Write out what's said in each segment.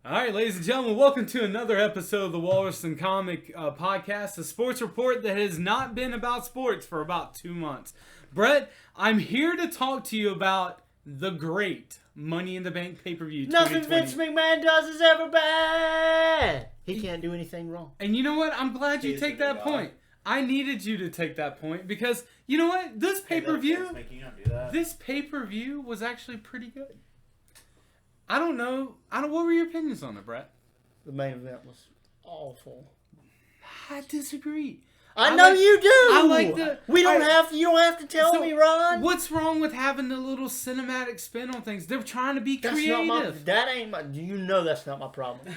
All right, ladies and gentlemen, welcome to another episode of the Walrus and Comic podcast, a sports report that has not been about sports for about 2 months. Brett, I'm here to talk to you about the great Money in the Bank pay-per-view 2020. Nothing Vince McMahon does is ever bad. He can't do anything wrong. And you know what? I'm glad you take that point. I needed you to take that point because, you know what? This pay-per-view was actually pretty good. I don't know. What were your opinions on it, Brett? The main event was awful. I disagree. I know you do. I like the. You don't have to tell me, Ron. What's wrong with having the little cinematic spin on things? They're trying to be creative. You know that's not my problem.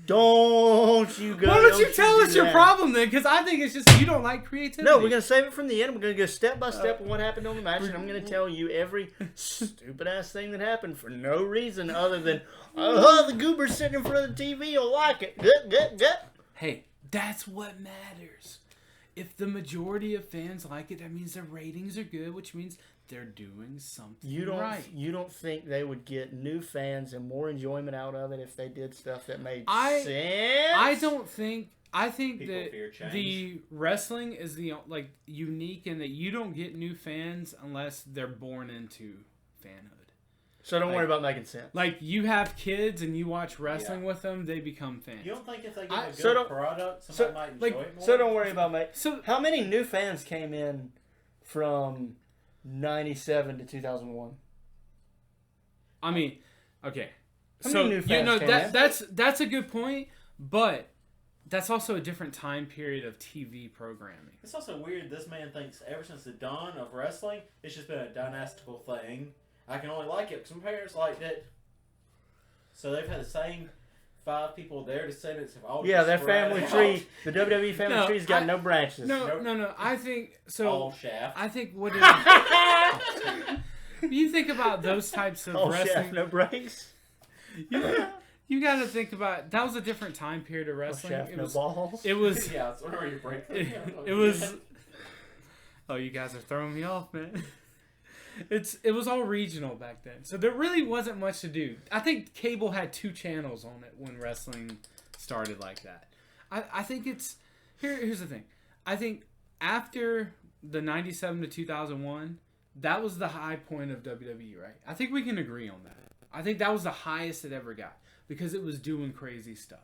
Don't you go. Why don't you tell us your problem then? Because I think it's just you don't like creativity. No, we're going to save it from the end. We're going to go step by step on what happened on the match. And I'm going to tell you every stupid ass thing that happened for no reason other than, the goober sitting in front of the TV will like it. Good. Hey, that's what matters. If the majority of fans like it, that means their ratings are good, which means they're doing something right. You don't think they would get new fans and more enjoyment out of it if they did stuff that made sense? I don't think. I think people that the wrestling is unique in that you don't get new fans unless they're born into fanhood. So don't worry about making sense. Like, you have kids and you watch wrestling with them, they become fans. You don't think if they get a good product, somebody might enjoy it more? So don't worry about making... So how many new fans came in from 97 to 2001? I mean, okay. How many new fans came in? That's a good point, but that's also a different time period of TV programming. It's also weird this man thinks ever since the dawn of wrestling, it's just been a dynastical thing. I can only like it because my parents liked it. So they've had the same 5 people. Their descendants have all their family tree. The WWE family tree's got no branches. No. I think so. All shaft. I think what it is. You think about those types of all wrestling. Shaft, no breaks. You got to think about that was a different time period of wrestling. All shaft, no balls. It was. Yeah, it's whenever you break them. It was. Oh, you guys are throwing me off, man. It was all regional back then, so there really wasn't much to do. I think cable had 2 channels on it when wrestling started like that. I think it's here's the thing. I think after the 97 to 2001, that was the high point of WWE, right? I think we can agree on that. I think that was the highest it ever got because it was doing crazy stuff.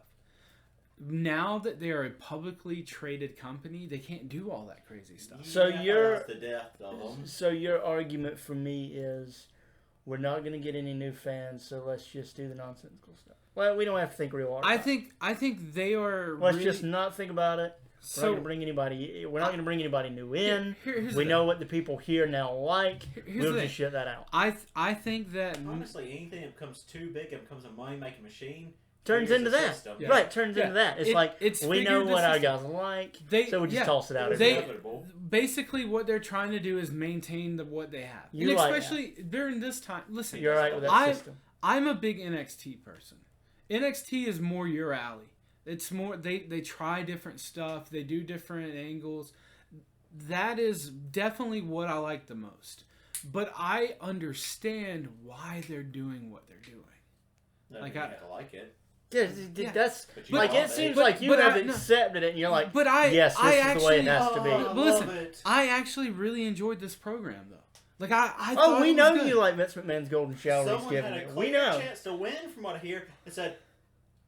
Now that they are a publicly traded company, they can't do all that crazy stuff. So the death of them. So your argument for me is we're not going to get any new fans, so let's just do the nonsensical stuff. Well, we don't have to think real hard. I think they are. Let's just not think about it. We're not going to bring anybody. We're not going to bring anybody new in. We know what the people here now like. We'll just shut that out. I think that honestly, anything that becomes too big and becomes a money-making machine. Turns into that. Yeah. Right, turns into that. It's we know what our guys like, so we just toss it out. Basically, what they're trying to do is maintain what they have. Especially during this time. Listen, you're right with that system. I'm a big NXT person. NXT is more your alley. It's more, they try different stuff. They do different angles. That is definitely what I like the most. But I understand why they're doing what they're doing. I have to like it. Yeah, that's like it seems like you have accepted it, and you're like, yes, this is the way it has to be. But listen, I actually really enjoyed this program, though. Like I thought we know you like Vince McMahon's golden shower. Someone had a clear chance to win, from what I hear, and said,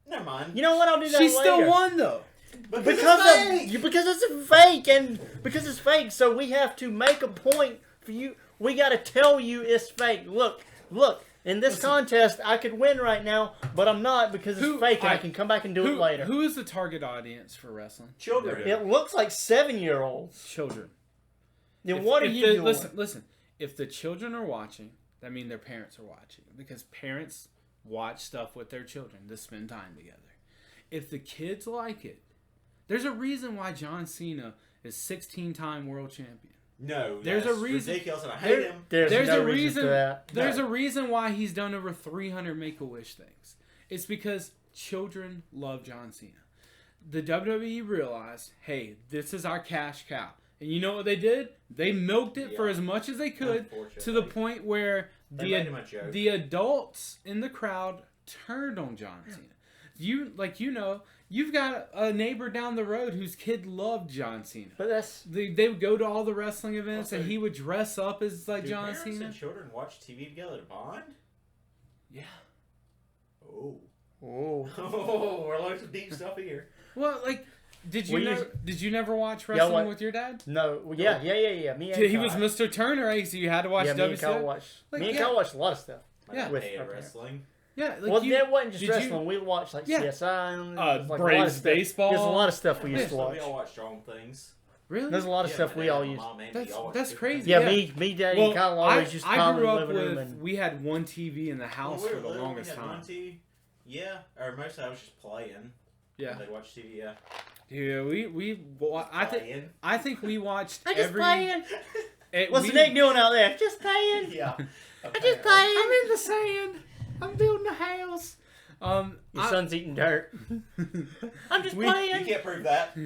"Never mind." You know what? I'll do that. She later. Still won though. Because it's fake, and because it's fake, so we have to make a point for you. We got to tell you it's fake. Look. In this contest, I could win right now, but I'm not because it's fake, and I can come back and do it later. Who is the target audience for wrestling? Children. It looks like 7-year-olds. Children. Then what are you doing? Listen. If the children are watching, that means their parents are watching. Because parents watch stuff with their children to spend time together. If the kids like it, there's a reason why John Cena is 16-time world champion. No, there's a reason. Ridiculous, and I hate him. There's no reason for that. There's a reason why he's done over 300 Make-A-Wish things. It's because children love John Cena. The WWE realized, hey, this is our cash cow. And you know what they did? They milked it for as much as they could to the point where the adults in the crowd turned on John Cena. You've got a neighbor down the road whose kid loved John Cena. But that's They would go to all the wrestling events, Also, and he would dress up as like do John parents Cena. and children watch TV together to bond? Yeah. Oh. oh. Oh, we're learning some deep stuff here. Well, like, did you never watch Yeah, wrestling what- with your dad? No, yeah. Me and He Kyle. was Mr. Turner, eh? So you had to watch yeah, me and Kyle WCW. watched. Like, me and yeah. Kyle watched a lot of stuff. My Yeah. dad With hated my parents. wrestling. Yeah, like Well, you, that wasn't just did you- wrestling. We watched like Yeah. CSI and like, a lot Braves of stuff. baseball. There's a lot of stuff we used Yeah. to So watch. we all watch Strong Things. Really? There's a lot of Yeah, stuff my we dad, all my used. mom, and That's- me all watch that's different crazy. things. Yeah, Yeah. me, Daddy, and Kyle always used to I come in grew the up living room with. and We had one TV in the house When we for were the little, longest we had one time. TV. Yeah, or most I was just playing. Yeah, They watch TV. Yeah. yeah. I think we watched I just every. playing. it- What's we- Nick doing out there? Just playing. Yeah. I just playing. I'm in the sand. I'm building a house. Your son's eating dirt. I'm just You playing. can't prove that.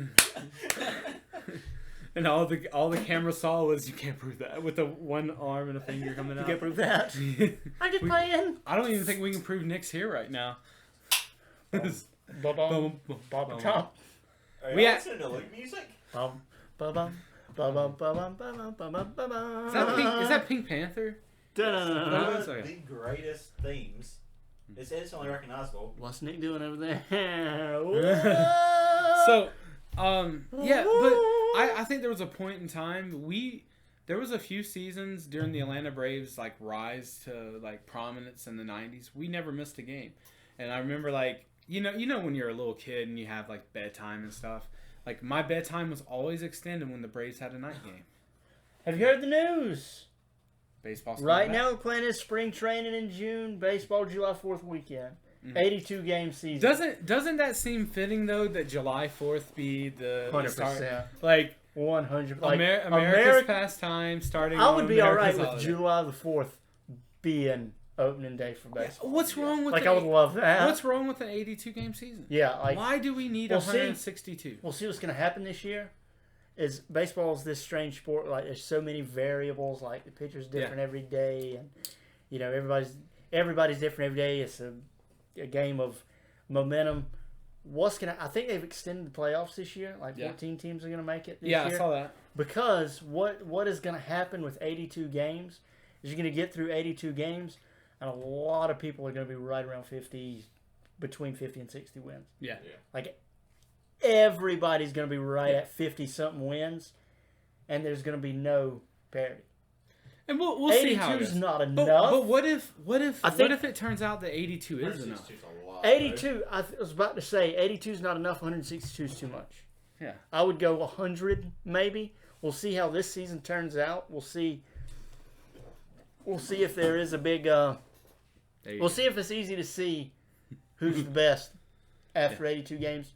And all the camera saw was you can't prove that with the one arm and a finger coming You out. can't prove that. I'm just playing. I don't even think we can prove Nick's here right now. Bum, bum, top. Are We you had- listening to Luke music? Bum, bum, bum, bum, bum, bum, bum, bum, bum, bum. Is that Pink Panther? Da-da-da-da. One that's of okay. the greatest themes. It's instantly recognizable. What's Nick doing over there? So, yeah, but I think there was a point in time there was a few seasons during the Atlanta Braves like rise to like prominence in the 90s. We never missed a game. And I remember like you know when you're a little kid and you have like bedtime and stuff. Like my bedtime was always extended when the Braves had a night game. Have you heard the news? Baseball's Right coming back. now, the plan is spring training in June, baseball July 4th weekend. Mhm. 82 game season. Doesn't that seem fitting though that July 4th be the 100%. like 100. Like, America's pastime starting? I would on be America's alright with holiday. July the 4th being opening day for baseball. What's wrong with Like, the, I would love that. What's wrong with an 82 game season? Yeah, like, Why do we need Well, see- 162? we'll see what's going to happen this year. Is baseball is this strange sport? Like, there's so many variables. Like, the pitcher's different every day, and everybody's different every day. It's a game of momentum. I think they've extended the playoffs this year. Like 14 teams are going to make it this year. I saw that. Because what is going to happen with 82 games is you're going to get through 82 games, and a lot of people are going to be right around 50, between 50 and 60 wins. Yeah. Like, everybody's going to be right at 50-something wins, and there's going to be no parity. And we'll see how it 82 is. is not But enough. what if I think- it turns out that 82 is enough? 162 's a lot, 82, I was about to say, 82 is not enough, 162 is too much. Yeah. I would go 100 maybe. We'll see how this season turns out. We'll see if there is a big... we'll see if it's easy to see who's the best after 82 games.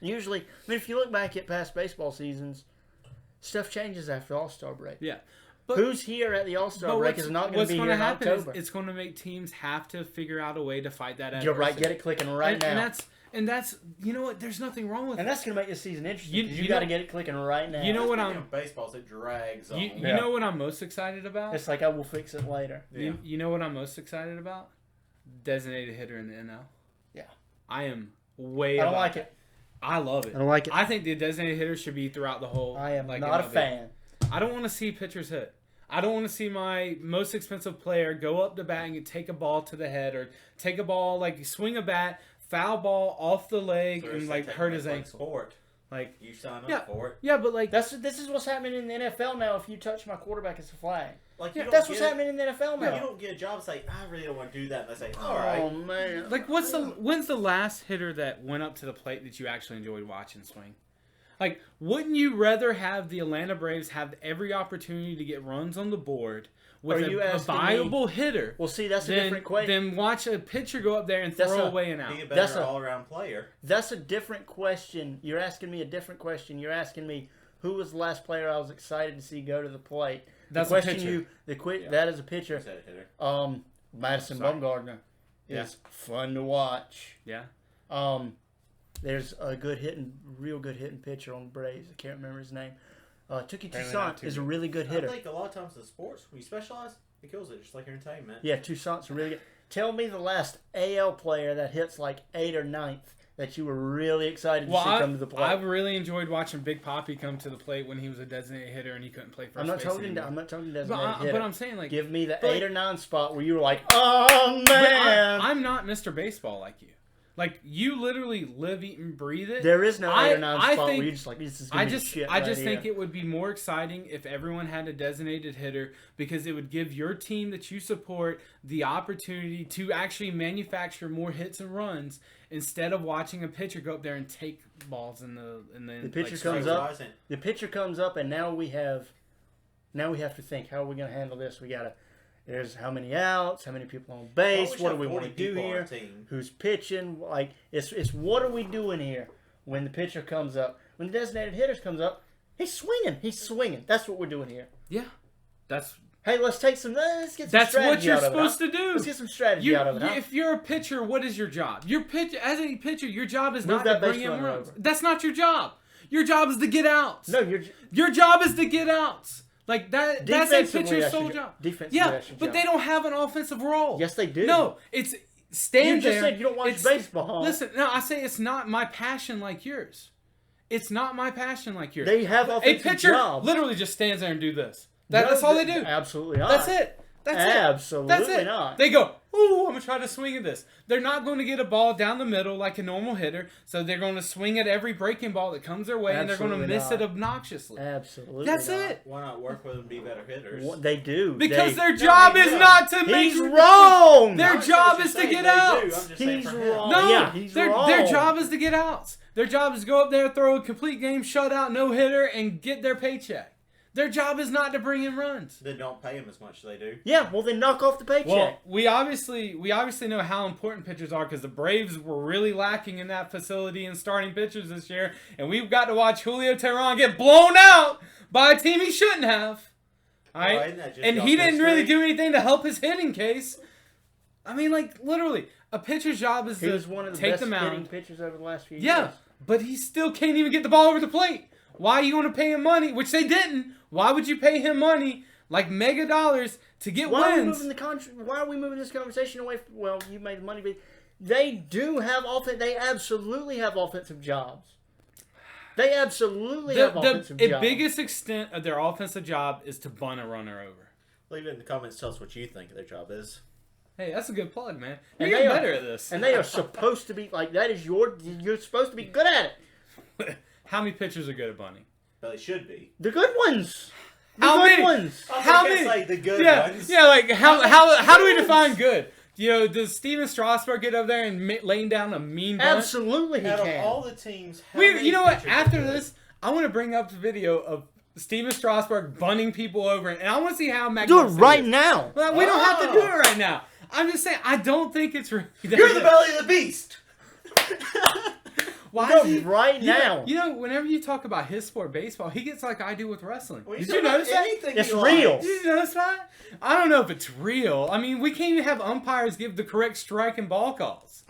Usually, I mean, if you look back at past baseball seasons, stuff changes after All-Star break. Yeah. But Who's here at the All-Star break is not going to be here in happen October. is it's going to make teams have to figure out a way to fight that You're right. adversity. Get it clicking right now. And that's you know what? There's nothing wrong with And it. that's going to make this season interesting. You- because you you got to know- get it clicking right now. You know what Speaking I'm? of baseballs, it drags on. You Yeah. know what I'm most excited about? It's like I will fix it later. Yeah. You know what I'm most excited about? Designated hitter in the NL. Yeah. I am way. I don't about like that. it. I love it. I don't like it. I think the designated hitter should be throughout the whole. I am like, not a MLB. fan. I don't want to see pitchers hit. I don't want to see my most expensive player go up to bat and take a ball to the head or take a ball like swing a bat, foul ball off the leg So and it's like hurt his like ankle. Sport. Like You sign up Yeah. for it. yeah, but like This is what's happening in the NFL now. If you touch my quarterback, it's a flag. Like Yeah, you don't That's what's get- happening in the NFL now. You don't get a job and say, I really don't want to do that. And they say, all Oh right. man! like when's the last hitter that went up to the plate that you actually enjoyed watching swing? Like, wouldn't you rather have the Atlanta Braves have every opportunity to get runs on the board with Are you a asking me- viable hitter Well, see, that's a different question. than watch a pitcher go up there and That's throw a- away an out? Be a That's better a- all-around player. That's a different question. You're asking me a different question. You're asking me who was the last player I was excited to see go to the plate. That's the a question pitcher. that is a pitcher. Is that a hitter? Madison Sorry. Bumgarner Yeah. is fun to watch. Yeah. There's a real good hitting pitcher on the Braves. I can't remember his name. Tuki Apparently not Toussaint too is a good. really good I hitter. think a lot of times in sports, when you specialize, it kills it, just like entertainment. Yeah, Toussaint's a really good. Tell me the last AL player that hits like 8th or 9th that you were really excited to see come to the plate. I've really enjoyed watching Big Papi come to the plate when he was a designated hitter and he couldn't play first I'm not base talking. anymore. I'm not talking designated hitter. But I'm saying like, give me the but 8 or 9 spot where you were like, oh man. I'm not Mr. Baseball like you. Like you literally live, eat, and breathe it. There is no 8 or 9 spot where you're just like, this is gonna be shit I just right think here. it would be more exciting if everyone had a designated hitter because it would give your team that you support the opportunity to actually manufacture more hits and runs instead of watching a pitcher go up there and take balls in the pitcher like, comes strike up. zone. The pitcher comes up, and now we have to think, how are we going to handle this? We got to. There's how many outs, how many people on base, what do we want to do here, who's pitching, like, it's what are we doing here when the pitcher comes up. When the designated hitter comes up, he's swinging. That's what we're doing here. Yeah, that's... Hey, let's get some strategy That's what you're out of it, supposed to do. Let's get some strategy out of it. If you're a pitcher, what is your job? As a pitcher, your job is Move not to that base bring in runner runs. over. That's not your job. Your job is to get outs. No, your job is to get outs. Like that. That's a pitcher's sole job. Yeah, but they don't have an offensive role. Yes, they do. No, it's stand You just there. said you don't watch baseball. Listen, no, I say it's not my passion like yours. It's not my passion like yours. They have offensive a pitcher jobs. Literally just stands there and do this. That's all they do. Absolutely not. That's it. That's Absolutely it. That's it. not. They go, ooh, I'm going to try to swing at this. They're not going to get a ball down the middle like a normal hitter, so they're going to swing at every breaking ball that comes their way, and they're going to miss it obnoxiously. Absolutely That's not. it. Why not work with them and be better hitters? They do. Because their job is not to make... He's wrong! Their job is to get out. He's wrong. No, yeah, he's wrong. Their job is to get outs. Their job is to go up there, throw a complete game, shutout, no-hitter, and get their paycheck. Their job is not to bring in runs. They don't pay them as much as they do. Yeah, well then knock off the paycheck. Well, we obviously know how important pitchers are because the Braves were really lacking in that facility in starting pitchers this year, and we've got to watch Julio Teheran get blown out by a team he shouldn't have. All right, and he didn't really do anything to help his hitting case. I mean, like literally, a pitcher's job is to one of the take best the mound. hitting pitchers over the last few years. Yeah, but he still can't even get the ball over the plate. Why are you going to pay him money? Which they didn't. Why would you pay him money, like mega dollars, to get wins? Why are we moving this conversation away from, well, you made the money, but they do have they absolutely have offensive jobs. They absolutely have offensive jobs. The biggest extent of their offensive job is to bunt a runner over. Leave it in the comments. Tell us what you think their job is. Hey, that's a good plug, man. You're getting better at this. And they are supposed to be, like, you're supposed to be good at it. How many pitchers are good at bunting? Well, they should be. The good ones. How many? How many? Like the good ones. Yeah, like how do we define good? You know, does Steven Strasburg get up there and laying down a mean bunt? Absolutely, he Out can. of all the teams, You know what? After this, I want to bring up the video of Steven Strasburg bunting people over, and I want to see how magnificent do it right now. Well, we don't have to do it right now. I'm just saying, I don't think it's really. You're the belly of the beast. Why Go is he, right now. You know, whenever you talk about his sport, baseball, he gets like I do with wrestling. Well, Did you notice that? It's real. Did you notice that? I don't know if it's real. I mean, we can't even have umpires give the correct strike and ball calls.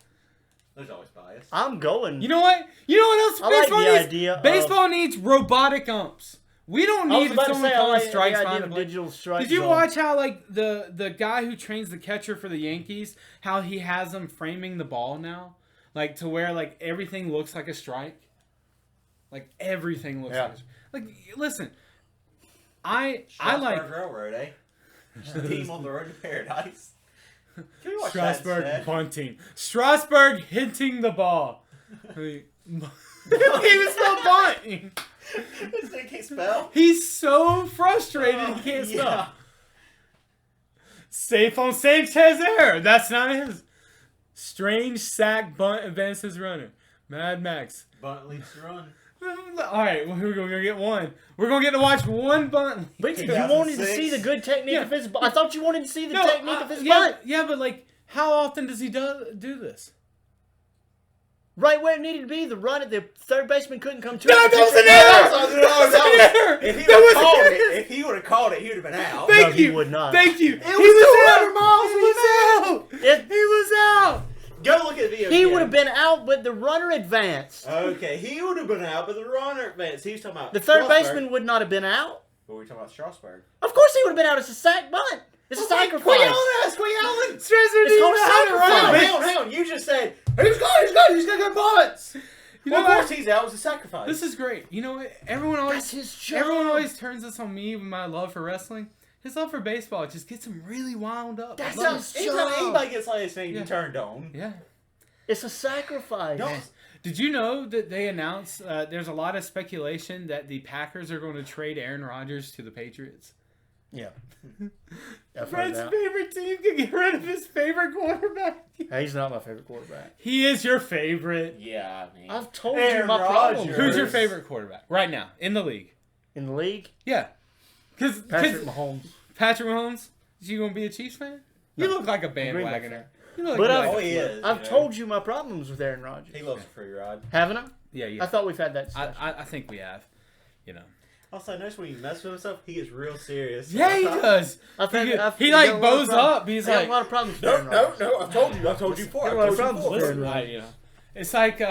There's always bias. I'm going. You know what? You know what else I baseball like the needs? idea of- Baseball needs robotic umps. We don't need about to someone say, I calling like strikes the idea behind of the plate. digital strike Did you zone. watch how like the guy who trains the catcher for the Yankees, how he has them framing the ball now, like to where like everything looks like a strike. Like everything looks like listen. I like Railroad, eh? The team on the road to paradise. Can we watch Strasburg that bunting. Strasburg hitting the ball. I mean, he was still bunting. This thing can't spell. He's so frustrated he can't spell. Safe on Sanchez error. That's not his. Strange sack bunt advances runner. Mad Max. Bunt leads to run. Alright, we're going to get one. We're going to get to watch one bunt. But you wanted to see the good technique of his bunt. I thought you wanted to see the technique of his bunt. Yeah, but like, how often does he do this? Right where it needed to be. The run at the third baseman couldn't come to No, it. that was an error! If he would have called it, he would have been out. Thank you. He would not. Thank you. It was 200 miles. He was out. He was out. Go look at the video. He again. would have been out, but the runner advanced. Okay, he would have been out, but the runner advanced. He was talking about The third Strasburg. baseman would not have been out. But we were talking about Strasburg. Of course he would have been out. It's a sack bunt. It's a sacrifice. Quit yelling at us! Quit yelling! It's called sacrifice. Hang on. You just said, he's good, he's going to go bullets. You Well, know of course what? he's out. It was a sacrifice. This is great. You know what? Everyone always That's his job. Everyone always turns this on me with my love for wrestling. His love for baseball just gets him really wound up. That's I love his it. Anytime job. anybody gets like his name, Yeah. you turned on. Yeah. It's a sacrifice. Don't. Did you know that they announced there's a lot of speculation that the Packers are going to trade Aaron Rodgers to the Patriots? Yeah. I've heard Fred's that. favorite team can get rid of his favorite quarterback. Hey, he's not my favorite quarterback. He is your favorite. Yeah, I mean. I've told you Aaron my problem. Rodgers. Who's your favorite quarterback right now in the league? In the league? Yeah. Because Patrick Mahomes. Patrick Mahomes, is you going to be a Chiefs fan? You No. look like a Green Bay bandwagoner. fan. You look But like I've- Oh, he is. I've told you my problems with Aaron Rodgers. He loves a free ride. Haven't I? Yeah, yeah. I thought we've had that discussion. I think we have. You know. Also, notice when he messes with himself, he gets real serious. Yeah, he does. I've He, had- get- I've he got like a lot of bows problems. up. He's I got like, a lot of problems with No, Aaron no, Rodgers. no. I've told you before. Got I've a lot of told you problems before. with Aaron right, you know. It's like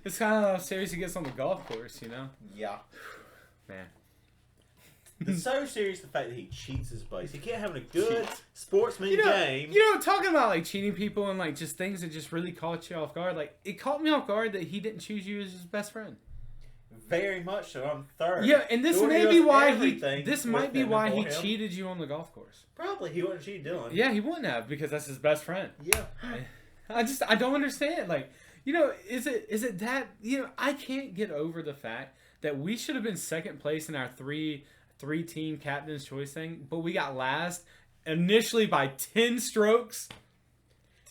it's kind of how serious he gets on the golf course, you know. Yeah. Man. It's so serious the fact that he cheats his buddies. He can't have a good sportsman game. You know, talking about like cheating people and like just things that just really caught you off guard. Like it caught me off guard that he didn't choose you as his best friend. Very much so. I'm third. Yeah, and this Jordan may does be why everything this with might be him why and he for him. cheated you on the golf course. Probably he wouldn't cheat Dylan. Yeah, he wouldn't have because that's his best friend. Yeah. I don't understand. Like, you know, is it that, you know, I can't get over the fact that we should have been second place in our three team captain's choice thing, but we got last initially by 10 strokes.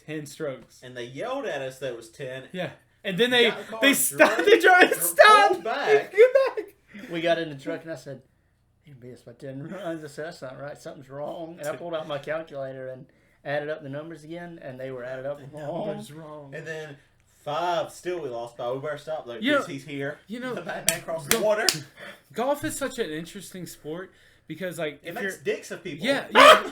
10 strokes. And they yelled at us that it was 10. Yeah. And then they Got in the car, they stopped the drive. drove Stop. back. Get back. We got in the truck and I said, "You beat us by 10 runs." I said, "That's not right. Something's wrong." And I pulled out my calculator and added up the numbers again, and they were added up wrong. Numbers wrong. And then 5, still we lost by. We better stop though, You know- because he's here. you know- the Batman crossed the water. Golf is such an interesting sport because like It if makes you're dicks of people. yeah,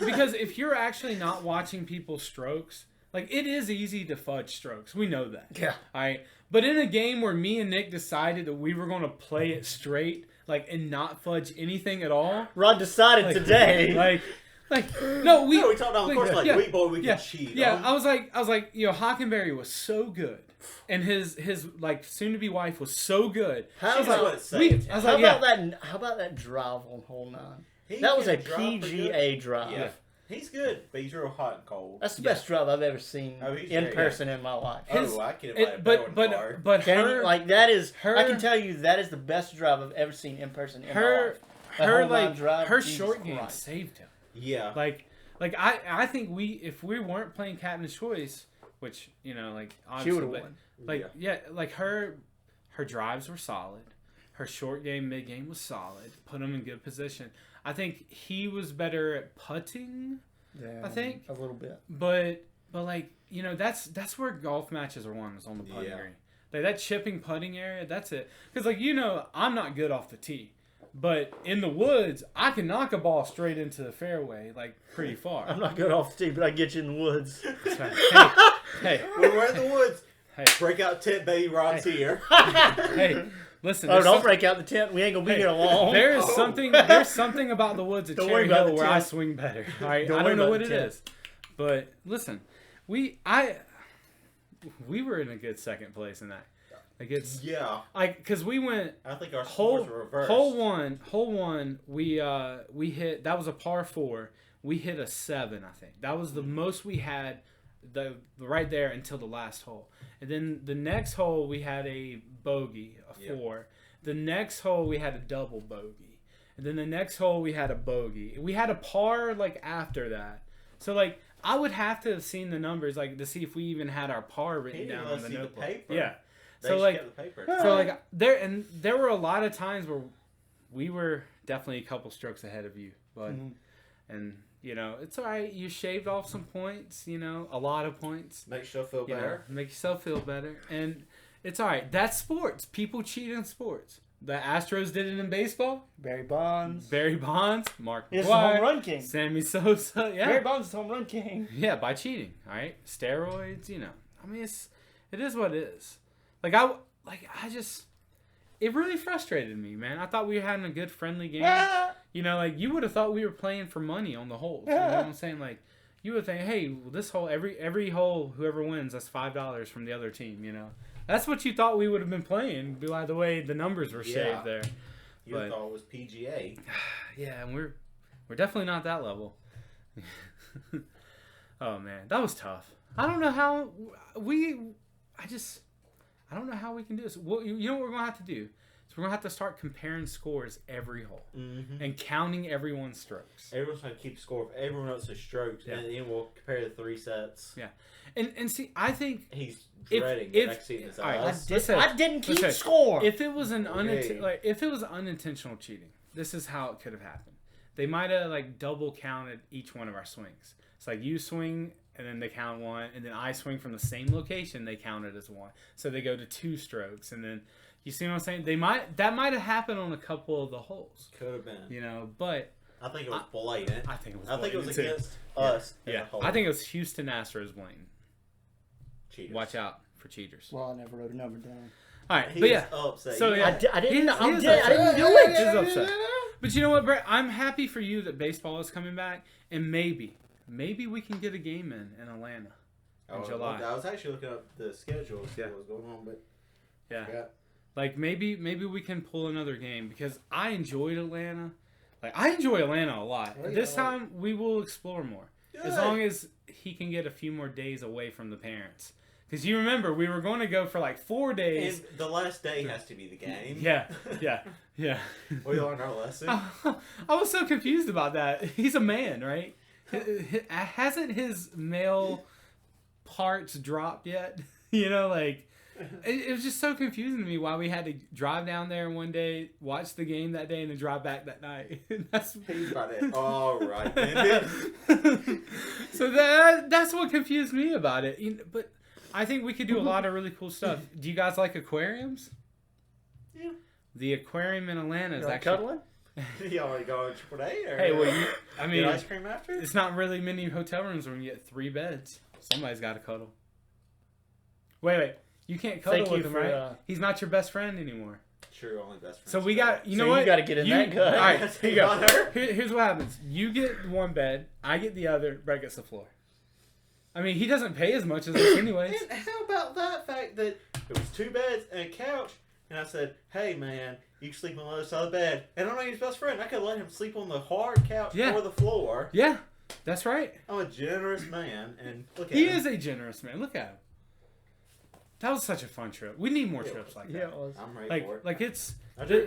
because if you're actually not watching people's strokes, like it is easy to fudge strokes. We know that. Yeah. All right. But in a game where me and Nick decided that we were going to play it straight, like, and not fudge anything at all. Rod decided Like, today. No, we. No, we talked on the course like, yeah, we boy, we yeah, can cheat. Yeah, huh? I was like, you know, Hockenberry was so good, and his like soon to be wife was so good. How She's about- what it's We, saying. I was How like, yeah. about that? How about that drive on hole 9? He That was can a drive pretty PGA good. drive. Yeah. He's good, but he's real hot and cold. That's the best drive I've ever seen Oh, he's in great, person in my life. His- I can But Can her you, like that is, her- I can tell you that is the best drive I've ever seen in person in my her life. That her hole 9 like drive, her Jesus short game Christ. saved him. Yeah. Like I think if we weren't playing Captain's Choice, which you know like She obviously, would have but, won. like yeah, like her drives were solid. Her short game, mid game was solid. Put him in good position. I think he was better at putting, Yeah, I think- a little bit. but like you know that's where golf matches are won is on the putting Yeah. area. Like that chipping putting area, that's it. Because like you know, I'm not good off the tee. But in the woods, I can knock a ball straight into the fairway, like pretty far. I'm not good off the tee, but I get you in the woods. That's right. Hey, When we're in the woods, hey, break out tent, baby. Rod's here. hey, listen. Oh, there's don't some- break out the tent. We ain't gonna be hey, here long. There is Oh. something. There's something about the woods at Don't Cherry worry about Hill the where I tent. swing better. All right, Don't I worry don't know about what the it tent. is, but listen, we were in a good second place in that. Like it's Yeah. like because we went I think our hole scores were reversed. hole one. We hit that was a par 4. We hit a 7. I think that was the most we had. The right there until the last hole, and then the next hole we had a bogey, a 4. The next hole we had a double bogey, and then the next hole we had a bogey. We had a par like after that. So like I would have to have seen the numbers like to see if we even had our par He written didn't down let on us the see the notebook. paper. Yeah. They So just like kept the paper. so like there were a lot of times where we were definitely a couple strokes ahead of you, but and you know it's all right. You shaved off some points, you know, a lot of points. Make yourself feel You know, better. make yourself feel better, and it's all right. That's sports. People cheat in sports. The Astros did it in baseball. Barry Bonds. Barry Bonds, Mark He's the home McGwire, run king. Sammy Sosa. Yeah, Barry Bonds is the home run king. yeah, by cheating. All right, steroids. You know, I mean, it is what it is. I just, it really frustrated me, man. I thought we were having a good friendly game. You know, like, you would have thought we were playing for money on the holes. You know what I'm saying? Like, you would think, hey, well, this hole, every hole, whoever wins, that's $5 from the other team, you know? That's what you thought we would have been playing, by the way the numbers were shaved there. You thought it was PGA. Yeah, and we're definitely not that level. Oh, man. That was tough. I don't know how I don't know how we can do this. Well, you know what we're going to have to do? So we're going to have to start comparing scores every hole and counting everyone's strokes. Everyone's going to keep score of everyone else's strokes, and then we'll compare the 3 sets. Yeah. And see, I think... He's dreading the next seat in his eyes. I didn't keep score. If it was if it was unintentional cheating, this is how it could have happened. They might have, like, double counted each one of our swings. It's like you swing... and then they count 1, and then I swing from the same location, they count it as 1. So they go to 2 strokes, and then, you see what I'm saying? That might have happened on a couple of the holes. Could have been. You know, but... I think it was blatant. I think it was blatant. I think it was too. against us. Yeah. I think it was Houston Astros blatant. Cheaters. Watch out for cheaters. Well, I never wrote a number down. All right, He but yeah. upset. So yeah, I didn't do He's it. upset. But you know what, Brett? I'm happy for you that baseball is coming back, and maybe we can get a game in Atlanta in July. I was actually looking up the schedule to see what was going on, but yeah, like maybe we can pull another game because I enjoyed Atlanta. Like I enjoy Atlanta a lot. This time we will explore more, as long as he can get a few more days away from the parents. Because you remember, we were going to go for like 4 days. And the last day has to be the game. Yeah. We learned our lesson. I was so confused about that. He's a man, right? Hasn't his male parts dropped yet? You know, like, it was just so confusing to me why we had to drive down there one day, watch the game that day, and then drive back that night. He's about it. All right. So that's what confused me about it. But I think we could do a lot of really cool stuff. Do you guys like aquariums? Yeah. The aquarium in Atlanta is like actually... cuddling? You already go to AAA? Or Hey, well, I mean... ice cream after? It's not really many hotel rooms where you get 3 beds. Somebody's got to cuddle. Wait. You can't cuddle with him, right? He's not your best friend anymore. Sure, only best friend. So we got... You know what? You got to get in that gut. All right, here you go. Here's what happens. You get one bed. I get the other. Brett gets the floor. I mean, he doesn't pay as much as us anyways. And how about that fact that it was 2 beds and a couch, and I said, hey, man, you can sleep on the other side of the bed. And I'm not his best friend. I could let him sleep on the hard couch or the floor. Yeah, that's right. I'm a generous man, and look at him. He is a generous man. Look at him. That was such a fun trip. We need more trips like that. Yeah, it was. I'm ready for it. Like it's... The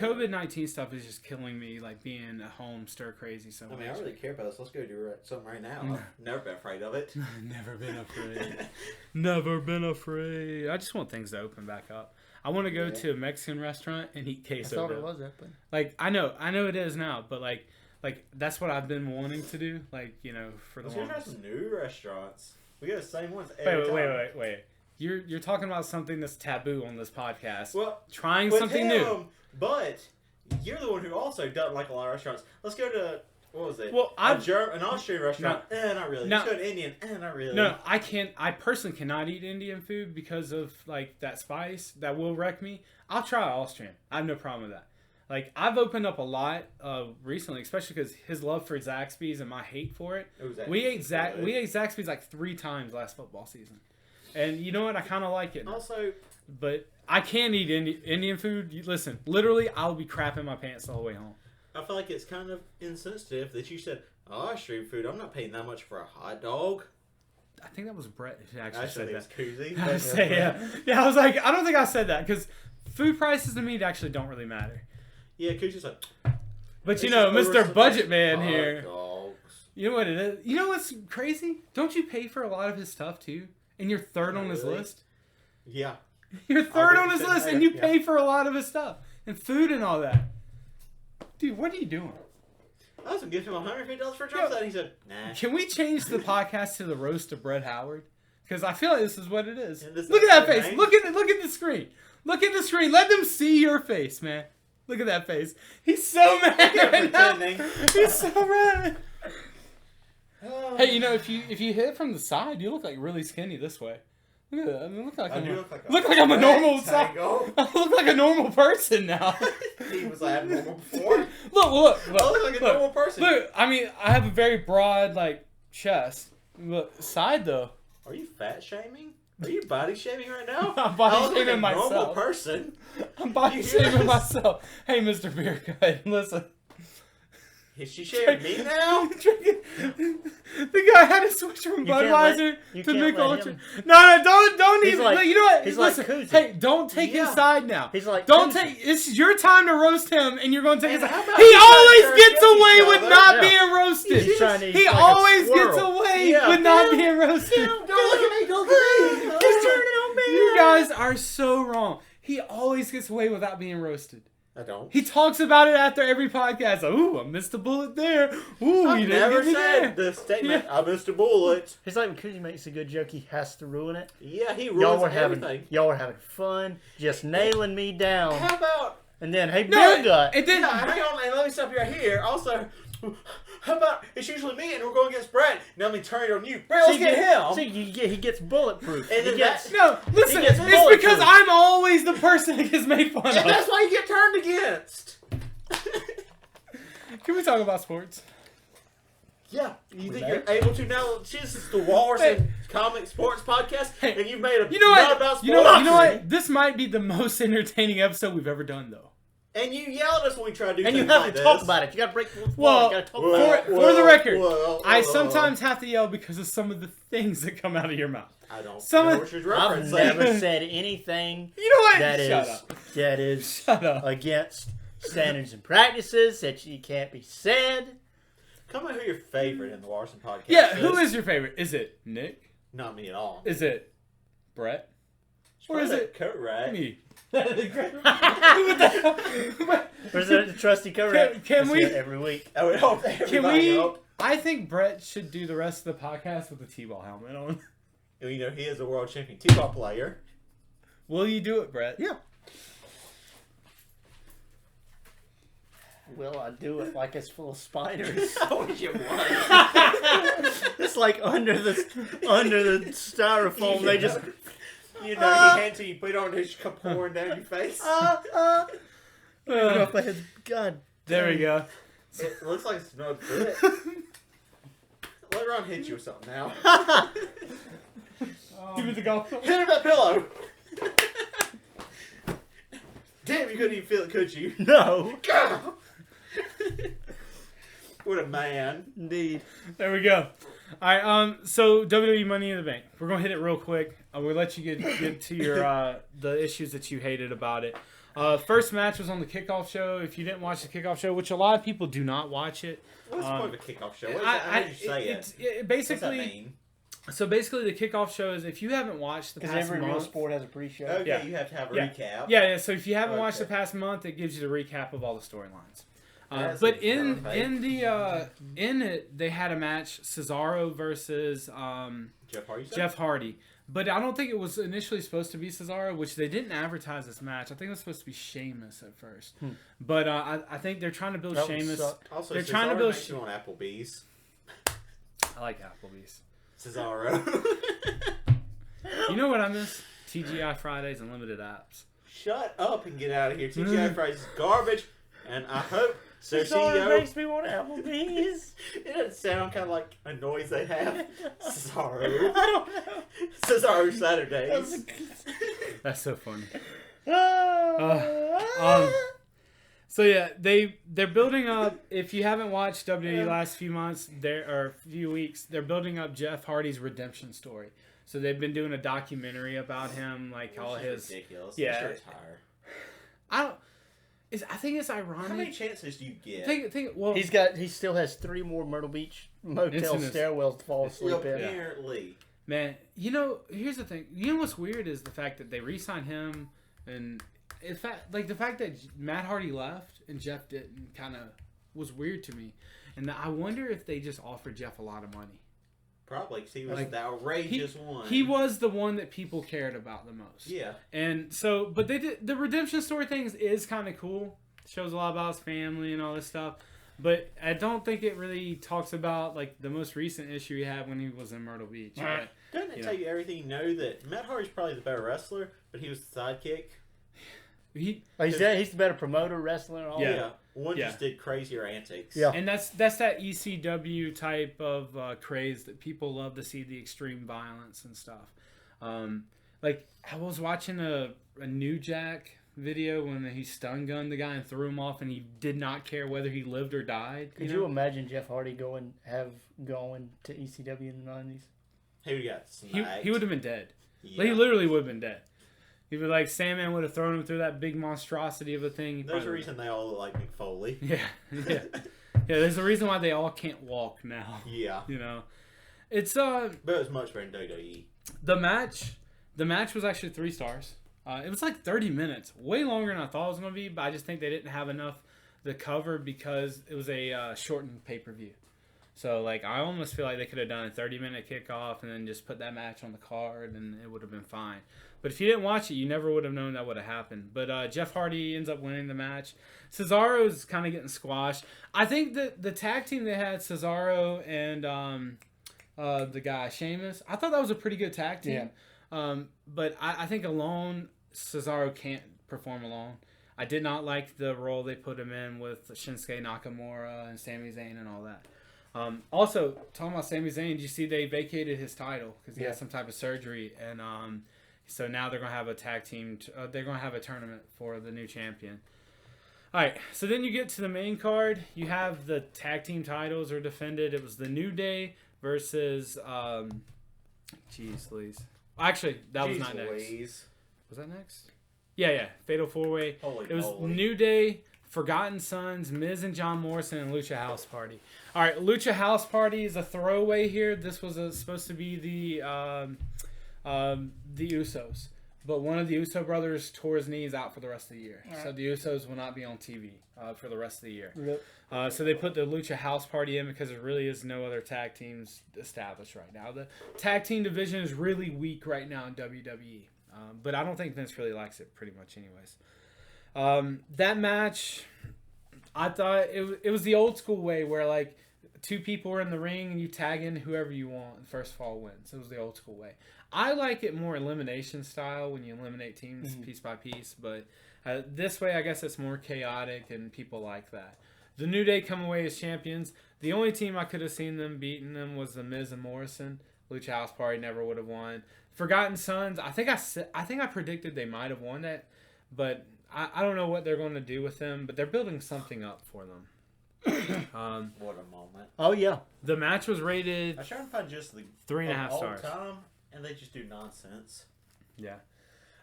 COVID-19 stuff is just killing me, like being at home stir crazy so much. I mean, I really care about this. Let's go do something right now. I've never been afraid of it. Never been afraid. Never been afraid. I just want things to open back up. I want to go to a Mexican restaurant and eat queso. I thought it was open. Like, I know it is now, but like that's what I've been wanting to do. Like, you know, for the longest. Let's go try some new restaurants. We got the same ones every time. Wait. You're talking about something that's taboo on this podcast. Well, trying something new. But you're the one who also doesn't like a lot of restaurants. Let's go to, what was it? Well, an Austrian restaurant. Not really. Let's go to Indian. Not really. No, I can't. I personally cannot eat Indian food because of like that spice that will wreck me. I'll try Austrian. I have no problem with that. Like I've opened up a lot recently, especially because his love for Zaxby's and my hate for it. We ate Zaxby's like 3 times last football season. And you know what? I kind of like it. Also, but I can't eat Indian food. Listen, literally, I'll be crapping my pants the whole way home. I feel like it's kind of insensitive that you said, street food, I'm not paying that much for a hot dog. I think that was Brett who actually said that. Koozie. Yeah, I was like, I don't think I said that because food prices to me actually don't really matter. Yeah, Koozie's like... But you know, Mr. Budget Man here. Dogs. You know what it is? You know what's crazy? Don't you pay for a lot of his stuff too? And you're third on his list? Yeah. You're third on his list and you pay for a lot of his stuff. And food and all that. Dude, what are you doing? I was going to give him $150 for a drum set. He said, nah. Can we change the podcast to the roast of Brett Howard? Because I feel like this is what it is. Look at that face. Look at the screen. Look at the screen. Let them see your face, man. Look at that face. He's so mad right now. He's so mad. Hey, you know, if you hit it from the side, you look like really skinny this way. Look at that. I mean, look like I I'm do a, look like I'm a normal rectangle. I look like a normal person now. He was abnormal before. look. I look like a normal person. Look, I mean, I have a very broad like chest. Look, side though. Are you fat shaming? Are you body shaming right now? I'm body I look like shaming a normal myself. person. I'm body You hear shaming this? myself. Hey, Mr. Beer Gut, listen. Is she shaming me now? The guy had to switch from You can't Budweiser you to can't Mick let Ultra. him. No, don't He's even. like- You know what? he's like Listen, Koozie. hey, don't take his Yeah. side now. He's like Don't Koozie. take. This is your time to roast him, and you're going to take his And side. how about He you guys always turn gets against away each with other? not Yeah. being roasted. He's trying to- He he's like a always gets squirrel. away Yeah. with not being roasted. Don't look at me! Don't look at me! He's turning on me. You guys are so wrong. He always gets away without being roasted. I don't. He talks about it after every podcast. Like, ooh, I missed a bullet there. Ooh, I've you didn't never get me said there. the statement, I missed a bullet. He's like when Koozie makes a good joke, he has to ruin it. Yeah, he Y'all ruins were everything. having fun, just nailing me down, How about... and then hey, No, Bill Gut. it didn't. Yeah, hang on, and let me stop you right here. Also, how about it's usually me and we're going against Brett. Now let me turn it on you. Brett, let's get him. See, he gets bulletproof. And He then gets, No, listen, He gets it's because bulletproof. I'm always the person that gets made fun And of. that's why you get turned against. Can we talk about sports? Yeah, you think Okay. you're able to now? This is the Walrus and Comic Sports Podcast, Hey, and you've made a You know not what? about sports. You know what? This might be the most entertaining episode we've ever done, though. And you yell at us when we try to do and you things have like to talk this. about it. You got to break the fourth Well, wall. You got to talk about it. For the record, I well. sometimes have to yell because of some of the things that come out of your mouth. I don't some know of- what you're I've referencing. never said anything You know what? that Shut is up. that is Shut up. against standards and practices that you can't be said. Come on, who your favorite in the Walrus Podcast? Yeah, who is your favorite? Is it Nick? Not me at all. Is it Brett? Or is it Coat right? me? Where's the trusty cover? Can we- every week? I would hope that everybody up. I think Brett should do the rest of the podcast with a T-ball helmet on. You know, he is a world champion T-ball player. Will you do it, Brett? Yeah. Will I do it like it's full of spiders? I wish it was. It's like under the styrofoam. They just You know, he hands it, you put it on, it's pouring down your face. God. There we go. It looks like it's no good. Let Ron hit you with something now. Give me the golf club. Hit him with that pillow. Damn, you couldn't even feel it, could you? No. What a man. Indeed. There we go. All right. So WWE Money in the Bank. We're gonna hit it real quick. We'll let you get to your the issues that you hated about it. First match was on the kickoff show. If you didn't watch the kickoff show, which a lot of people do not watch it, What's the point of a kickoff show? What is that? How did you say it? it's What's that basically mean? so basically the kickoff show is if you haven't watched the Because past every real month. sport has a pre-show. Okay, Yeah. you have to have a Yeah. recap. Yeah. So if you haven't watched the Okay. past month, it gives you the recap of all the storylines. That's But a in perfect. in it they had a match Cesaro versus Jeff Hardy. Jeff Hardy. But I don't think it was initially supposed to be Cesaro, which they didn't advertise this match. I think it was supposed to be Sheamus at first. But I think they're trying to build That would Sheamus. suck. Also, They're Cesaro trying to build makes you on Applebee's. I like Applebee's. Cesaro. You know what I miss? TGI Fridays and limited apps. Shut up and get out of here. TGI Fridays is garbage, and I hope their That's all that CEO. makes me want Applebee's. It doesn't sound kind of like a noise they have. Cesaro. I don't know. Cesaro Saturdays. That's so funny. Ah. So yeah, they're building up. If you haven't watched WWE last few months, few weeks, they're building up Jeff Hardy's redemption story. So they've been doing a documentary about him, like all his. Ridiculous. Yeah. He should retire. I think it's ironic. How many chances do you get? Well, He still has 3 more Myrtle Beach motel Incidents. stairwells to fall asleep in. Apparently. man, here's the thing. You know what's weird is the fact that they re-signed him, and in fact, like the fact that Matt Hardy left and Jeff didn't, kind of was weird to me. And I wonder if they just offered Jeff a lot of money. Probably, because he was Like, the outrageous one. He was the one that people cared about the most. Yeah. And so, but they did the redemption story thing is kind of cool. Shows a lot about his family and all this stuff. But I don't think it really talks about like the most recent issue he had when he was in Myrtle Beach. But Doesn't it You tell know. you everything you know that Matt Hardy's probably the better wrestler, but he was the sidekick? He, He's the better promoter, wrestler, and all Yeah. that. One Yeah. just did crazier antics. Yeah. and that's that ECW type of craze that people love to see, the extreme violence and stuff. Like I was watching a New Jack video when he stun gunned the guy and threw him off, and he did not care whether he lived or died. Could you imagine Jeff Hardy going to ECW in the 90s? He would have got smacked. He would have been dead. Yeah. Like, he literally would have been dead. He'd be like, Sandman would have thrown him through that big monstrosity of a thing. He There's a probably reason they all look like Mick Foley. Yeah, yeah. Yeah, there's a reason why they all can't walk now. Yeah. You know? It's, But it was much better than WWE. the match was actually 3 stars. It was like 30 minutes. Way longer than I thought it was going to be, but I just think they didn't have enough to cover because it was a shortened pay-per-view. So, like, I almost feel like they could have done a 30-minute kickoff and then just put that match on the card and it would have been fine. But if you didn't watch it, you never would have known that would have happened. But Jeff Hardy ends up winning the match. Cesaro's kind of getting squashed. I think that the tag team they had, Cesaro and the guy, Sheamus, I thought that was a pretty good tag team. Yeah. But I think alone, Cesaro can't perform alone. I did not like the role they put him in with Shinsuke Nakamura and Sami Zayn and all that. Also, talking about Sami Zayn, did you see they vacated his title because he had some type of surgery, and so now they're gonna have a tag team. They're gonna have a tournament for the new champion. All right, so then you get to the main card. You have the tag team titles are defended. It was the New Day versus. Jeez, Louise. Actually, that was not next. Louise. Was that next? Yeah. Fatal 4-Way. Holy It was moly. New Day, Forgotten Sons, Miz and John Morrison, and Lucha House Party. All right, Lucha House Party is a throwaway here. This was supposed to be the Usos, but one of the Uso brothers tore his knees out for the rest of the year. So the Usos will not be on TV for the rest of the year. Yep. So they put the Lucha House Party in because there really is no other tag teams established right now. The tag team division is really weak right now in WWE. But I don't think Vince really likes it pretty much anyways. That match, I thought it was the old school way where like 2 people are in the ring and you tag in whoever you want and first fall wins. It was the old school way. I like it more elimination style when you eliminate teams piece by piece. But this way I guess it's more chaotic and people like that. The New Day come away as champions. The only team I could have seen them beating them was the Miz and Morrison. Lucha House Party never would have won. Forgotten Sons, I think I predicted they might have won that, but I don't know what they're going to do with them, but they're building something up for them. What a moment. Oh, yeah. The match was rated I try to find just the 3.5 all stars. time, and they just do nonsense. Yeah.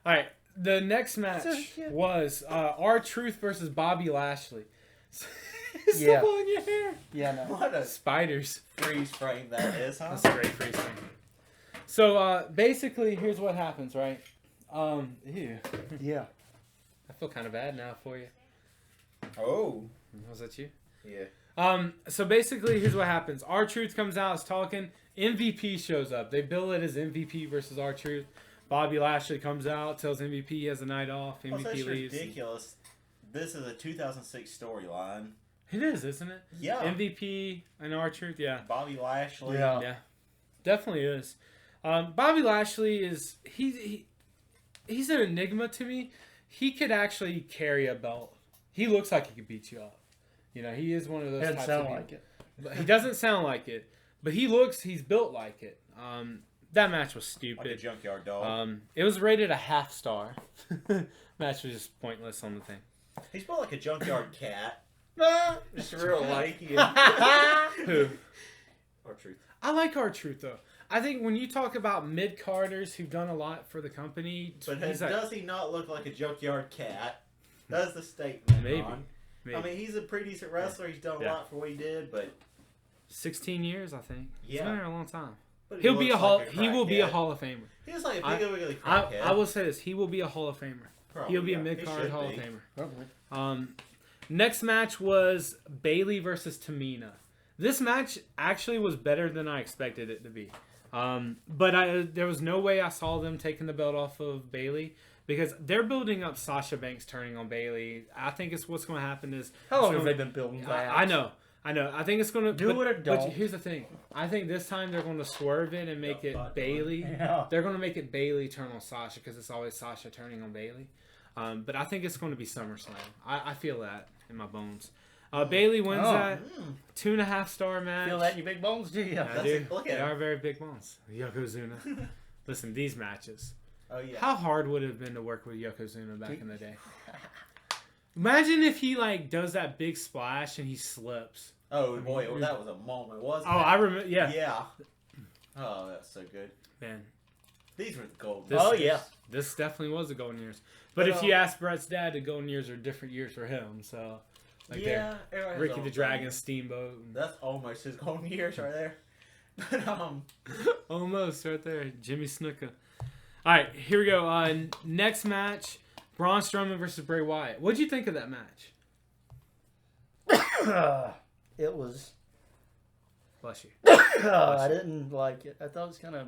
All right. The next match was R-Truth versus Bobby Lashley. Still on your hair. Yeah, no. What a Spiders. freeze frame that is, huh? That's a great freeze frame. So basically, here's what happens, right? Ew. Yeah. I feel kind of bad now for you. Oh. Was that you? Yeah. So basically, here's what happens. R-Truth comes out, is talking. MVP shows up. They bill it as MVP versus R-Truth. Bobby Lashley comes out, tells MVP he has a night off. MVP That's leaves. ridiculous. This is a 2006 storyline. It is, isn't it? Yeah. MVP and R-Truth, yeah. Bobby Lashley. Yeah. Definitely is. Bobby Lashley is he's an enigma to me. He could actually carry a belt. He looks like he could beat you up. You know, he is one of those Doesn't types sound of people. like it. But he doesn't sound like it. But he's built like it. That match was Like a stupid. junkyard dog. It was rated a half star. Match was just pointless on the thing. He's built like a junkyard cat. Just real lanky. Who? R-Truth. I like R-Truth though. I think when you talk about mid-carders who've done a lot for the company, But he's like, does he not look like a junkyard cat? That's the statement. Maybe. Ron. maybe I mean, he's a pretty decent wrestler. He's done a Yeah. lot for what he did, but 16 years, I think. He's Yeah. been there a long time. he He'll be a looks hall. like He will be a crackhead. Hall of Famer. He was like a I- big wiggly crackhead. I will say this: he will be a Hall of Famer. Probably, He'll be a yeah. mid-card He should Hall of be. Famer. Probably. Next match was Bayley versus Tamina. This match actually was better than I expected it to be. But there was no way I saw them taking the belt off of Bayley because they're building up Sasha Banks turning on Bayley. I think it's what's going to happen is How long have they been building that? I know. I know. I think it's gonna Do it or But don't. here's the thing. I think this time they're gonna swerve it and make it Bailey. Yeah. They're gonna make it Bailey turn on Sasha because it's always Sasha turning on Bailey. But I think it's gonna be SummerSlam. I feel that in my bones. Bailey wins that 2.5 star match. Feel that in your big bones, do you? I do. Look They at are very big bones. Yokozuna. Listen, these matches. Oh yeah. How hard would it have been to work with Yokozuna back in the day? Imagine if he like does that big splash and he slips. Oh boy, that was a moment, wasn't Oh, it? I remember. Yeah. Yeah. Oh, that's so good. Man, These were the golden. this definitely was the golden years. But if you ask Brett's dad, the golden years are different years for him. So, like, yeah, everyone has Ricky their the own Dragon, thing. Steamboat. And That's almost his golden years right there. But almost right there, Jimmy Snuka. All right, here we go. Next match: Braun Strowman versus Bray Wyatt. What'd you think of that match? It was. Bless you. I didn't like it. I thought it was kind of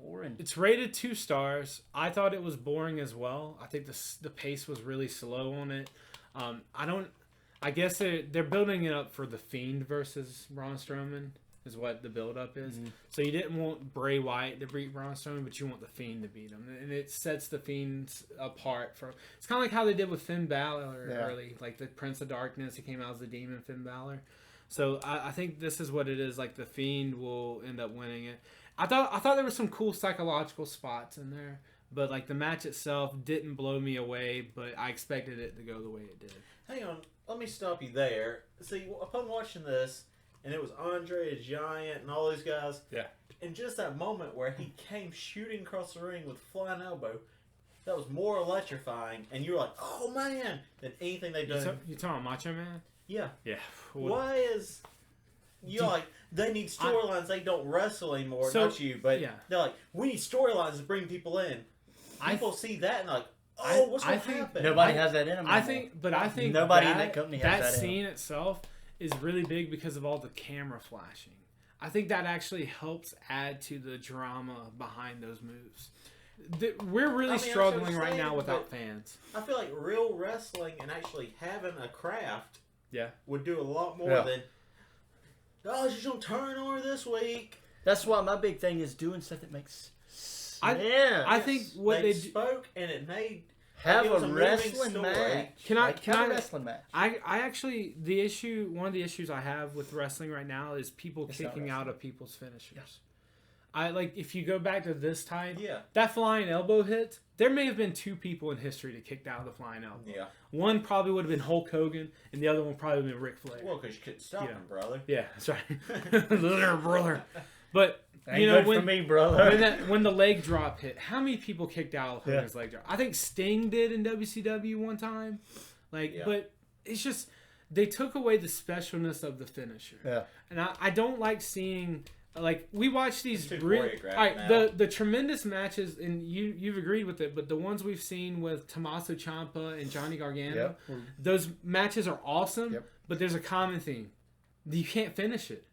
boring. It's rated 2 stars. I thought it was boring as well. I think the pace was really slow on it. I guess they're building it up for the Fiend versus Braun Strowman is what the build up is. Mm-hmm. So you didn't want Bray Wyatt to beat Braun Strowman, but you want the Fiend to beat him, and it sets the Fiends apart from. It's kind of like how they did with Finn Balor early, like the Prince of Darkness. He came out as the demon, Finn Balor. So I think this is what it is. Like the Fiend will end up winning it. I thought there were some cool psychological spots in there, but like the match itself didn't blow me away. But I expected it to go the way it did. hang on, let me stop you there. See, upon watching this, and it was Andre the Giant and all these guys. Yeah. And just that moment where he came shooting across the ring with flying elbow, that was more electrifying. And you were like, oh man, than anything they've done. You talking about Macho Man? Yeah. Yeah. Why is like they need storylines? They don't wrestle anymore. Not you, but they're like, we need storylines to bring people in. People see that and like, oh, what's going to happen? Nobody has that in them. I think nobody in that company has that scene itself is really big because of all the camera flashing. I think that actually helps add to the drama behind those moves. We're really struggling right now without fans. I feel like real wrestling and actually having a craft would do a lot more than, oh, she's going to turn on her this week. That's why my big thing is doing stuff that makes sense. I think what they spoke and it made have it was a wrestling match. Can I have a wrestling match? I actually one of the issues I have with wrestling right now is people kicking out of people's finishers. Yes. I like if you go back to this time, Yeah. that flying elbow hit. There may have been 2 people in history that kicked out of the flying elbow. Yeah. One probably would have been Hulk Hogan, and the other one probably would have been Ric Flair. Well, because you couldn't stop him, brother. Yeah, that's right. Little brother. But Ain't good for me, brother. when the leg drop hit, how many people kicked out of Hogan's leg drop? I think Sting did in WCW one time. But it's just they took away the specialness of the finisher. Yeah. And I don't like seeing. Like we watch these now. the tremendous matches, and you've agreed with it, but the ones we've seen with Tommaso Ciampa and Johnny Gargano, those matches are awesome. Yep. But there's a common theme: you can't finish it.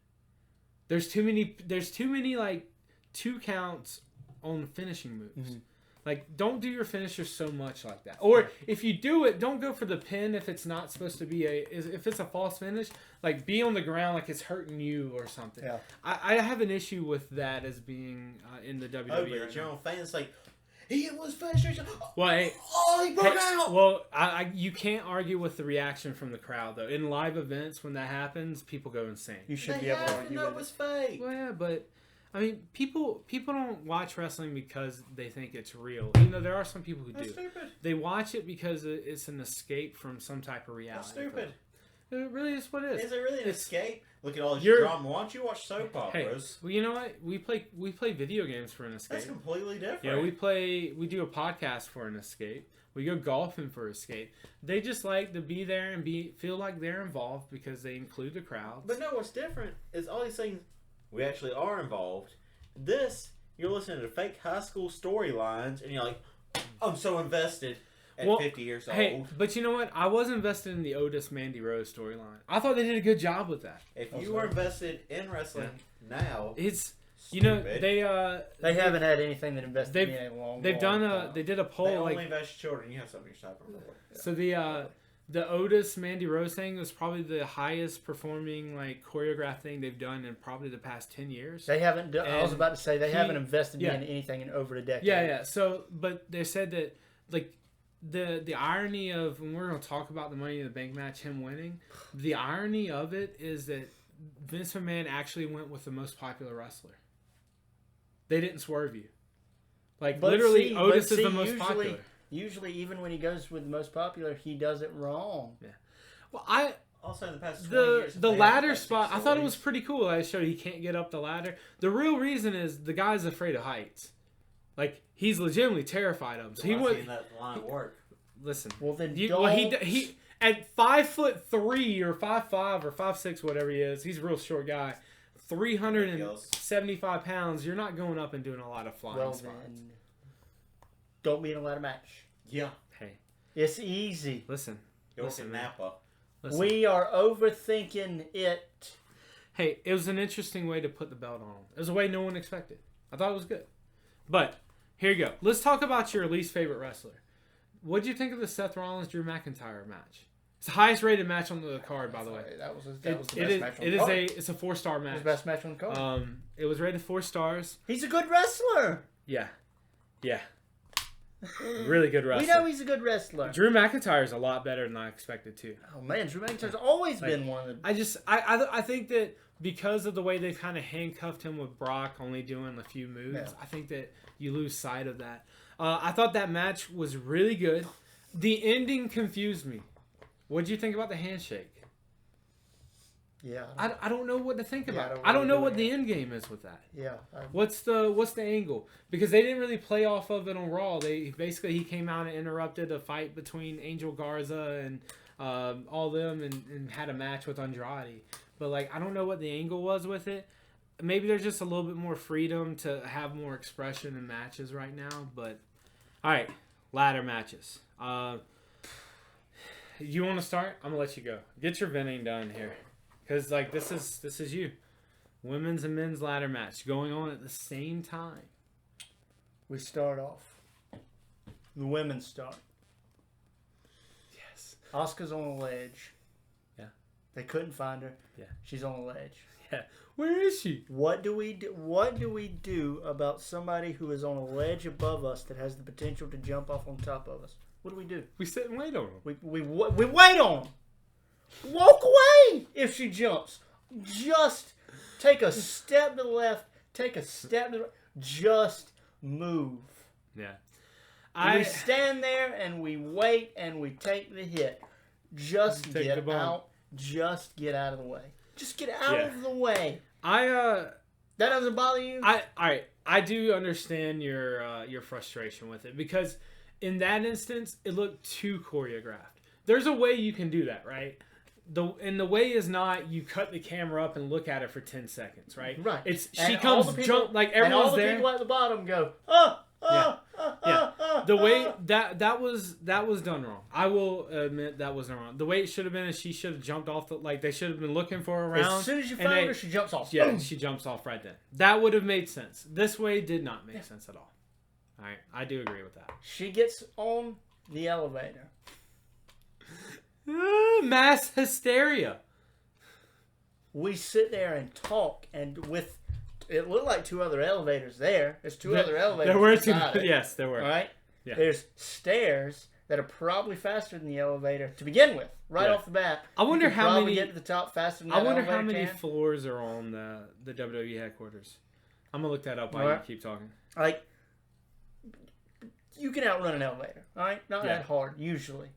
There's too many like 2 counts on finishing moves. Mm-hmm. Like, don't do your finisher so much like that. Or if you do it, don't go for the pin if it's not supposed to be if it's a false finish. Like, be on the ground like it's hurting you or something. Yeah. I have an issue with that as being in the WWE. Oh, but your own fans like, he was finished. Well, hey, he broke out. Well, you can't argue with the reaction from the crowd though. In live events, when that happens, people go insane. You should They be able to have to argue know it with was fake. Well, yeah, but I mean, people don't watch wrestling because they think it's real. You know, there are some people who That's do. stupid. They watch it because it's an escape from some type of reality. That's stupid. It really is what it is. Is it really an escape? Look at all this You're- drama. Why don't you watch soap operas? Well, you know what? We play video games for an escape. That's completely different. Yeah, we do a podcast for an escape. We go golfing for escape. They just like to be there and feel like they're involved because they include the crowds. But no, what's different is all these things, we actually are involved. This, you're listening to fake high school storylines, and you're like, I'm so invested at 50 years old. Hey, but you know what? I was invested in the Otis Mandy Rose storyline. I thought they did a good job with that. If you were invested in wrestling now, It's stupid. you know they haven't had anything that invested in they've- a long They've done time. they did a poll They like only invest in children. You have something you're stopping for. so the Otis Mandy Rose thing was probably the highest performing like choreographed thing they've done in probably the past 10 years. They haven't done, I was about to say, they haven't invested yeah. in anything in over a decade. Yeah. So, but they said that, like, the irony of, when we're going to talk about the Money in the Bank match, him winning, the irony of it is that Vince McMahon actually went with the most popular wrestler. They didn't swerve you. Like, But literally, see, Otis but is the see, most popular. Usually, even when he goes with the most popular, he does it wrong. Yeah. Well, Also, in the past 20 the years, the they ladder had spot, I thought it stories. was pretty cool. I showed he can't get up the ladder. The real reason is the guy's afraid of heights. Like, he's legitimately terrified of them. So he I've went. seen that line work. Listen. Well, then He at 5'3" or 5'5" or 5'6", whatever he is. He's a real short guy. 375 pounds. You're not going up and doing a lot of flying spots. Then don't be in a ladder match. Yeah. Hey, It's easy. listen. York Listen, and man. Napa. Listen. We are overthinking it. Hey, it was an interesting way to put the belt on. It was a way no one expected. I thought it was good. But here you go. Let's talk about your least favorite wrestler. What did you think of the Seth Rollins Drew McIntyre match? It's the highest rated match on the card, by the way. That was the It best is. match on It the is card. it's a 4-star It was match. the best match on the card. It was rated 4 stars. He's a good wrestler. Yeah. Really good wrestler. We know he's a good wrestler. Drew McIntyre is a lot better than I expected too. Oh man, Drew McIntyre's always been one of the. I think that because of the way they've kind of handcuffed him with Brock only doing a few moves, Yeah. I think that you lose sight of that. I thought that match was really good. The ending confused me. What did you think about the handshake? Yeah. I don't know what to think about. I don't I don't know really what do the end game is with that. Yeah. What's the angle? Because they didn't really play off of it on Raw. He came out and interrupted a fight between Angel Garza and all them and had a match with Andrade. But like, I don't know what the angle was with it. Maybe there's just a little bit more freedom to have more expression in matches right now. But all right, ladder matches. You want to start? I'm gonna let you go. Get your venting done here. Because, like, this is you. Women's and men's ladder match going on at the same time. We start off. The women start. Yes. Asuka's on a ledge. Yeah. They couldn't find her. Yeah. She's on a ledge. Yeah. Where is she? What do we do? What do we do about somebody who is on a ledge above us that has the potential to jump off on top of us? What do we do? We sit and wait on them. We wait on them. Walk away if she jumps. Just take a step to the left. Take a step to the right. Just move. Yeah. We stand there and we wait and we take the hit. Just Take the get bump. out. Just get out of the way. Just get out Yeah. of the way. That doesn't bother you? I do understand your frustration with it because in that instance it looked too choreographed. There's a way you can do that, right? The way is not you cut the camera up and look at it for 10 seconds, right? Right. It's And she all comes the people- jump like and all everyone's the there. people at the bottom go, The way that was done wrong. I will admit that was wrong. The way it should have been is she should have jumped off they should have been looking for her around. As soon as you and find her, she jumps off. Yeah, she jumps off right then. That would have made sense. This way did not make sense at all. All right, I do agree with that. She gets on the elevator. Mass hysteria. We sit there and talk, and with it looked like 2 other elevators there. There's 2 other elevators. There were 2. beside it. Yes, there were. All right. Yeah. There's stairs that are probably faster than the elevator to begin with, right Yeah. off the bat. I wonder you can how probably many. get to the top faster than that I wonder how elevator many can. floors are on the WWE headquarters. I'm gonna look that up while Alright. you keep talking. Like, you can outrun an elevator, all right? Not Yeah. that hard, usually.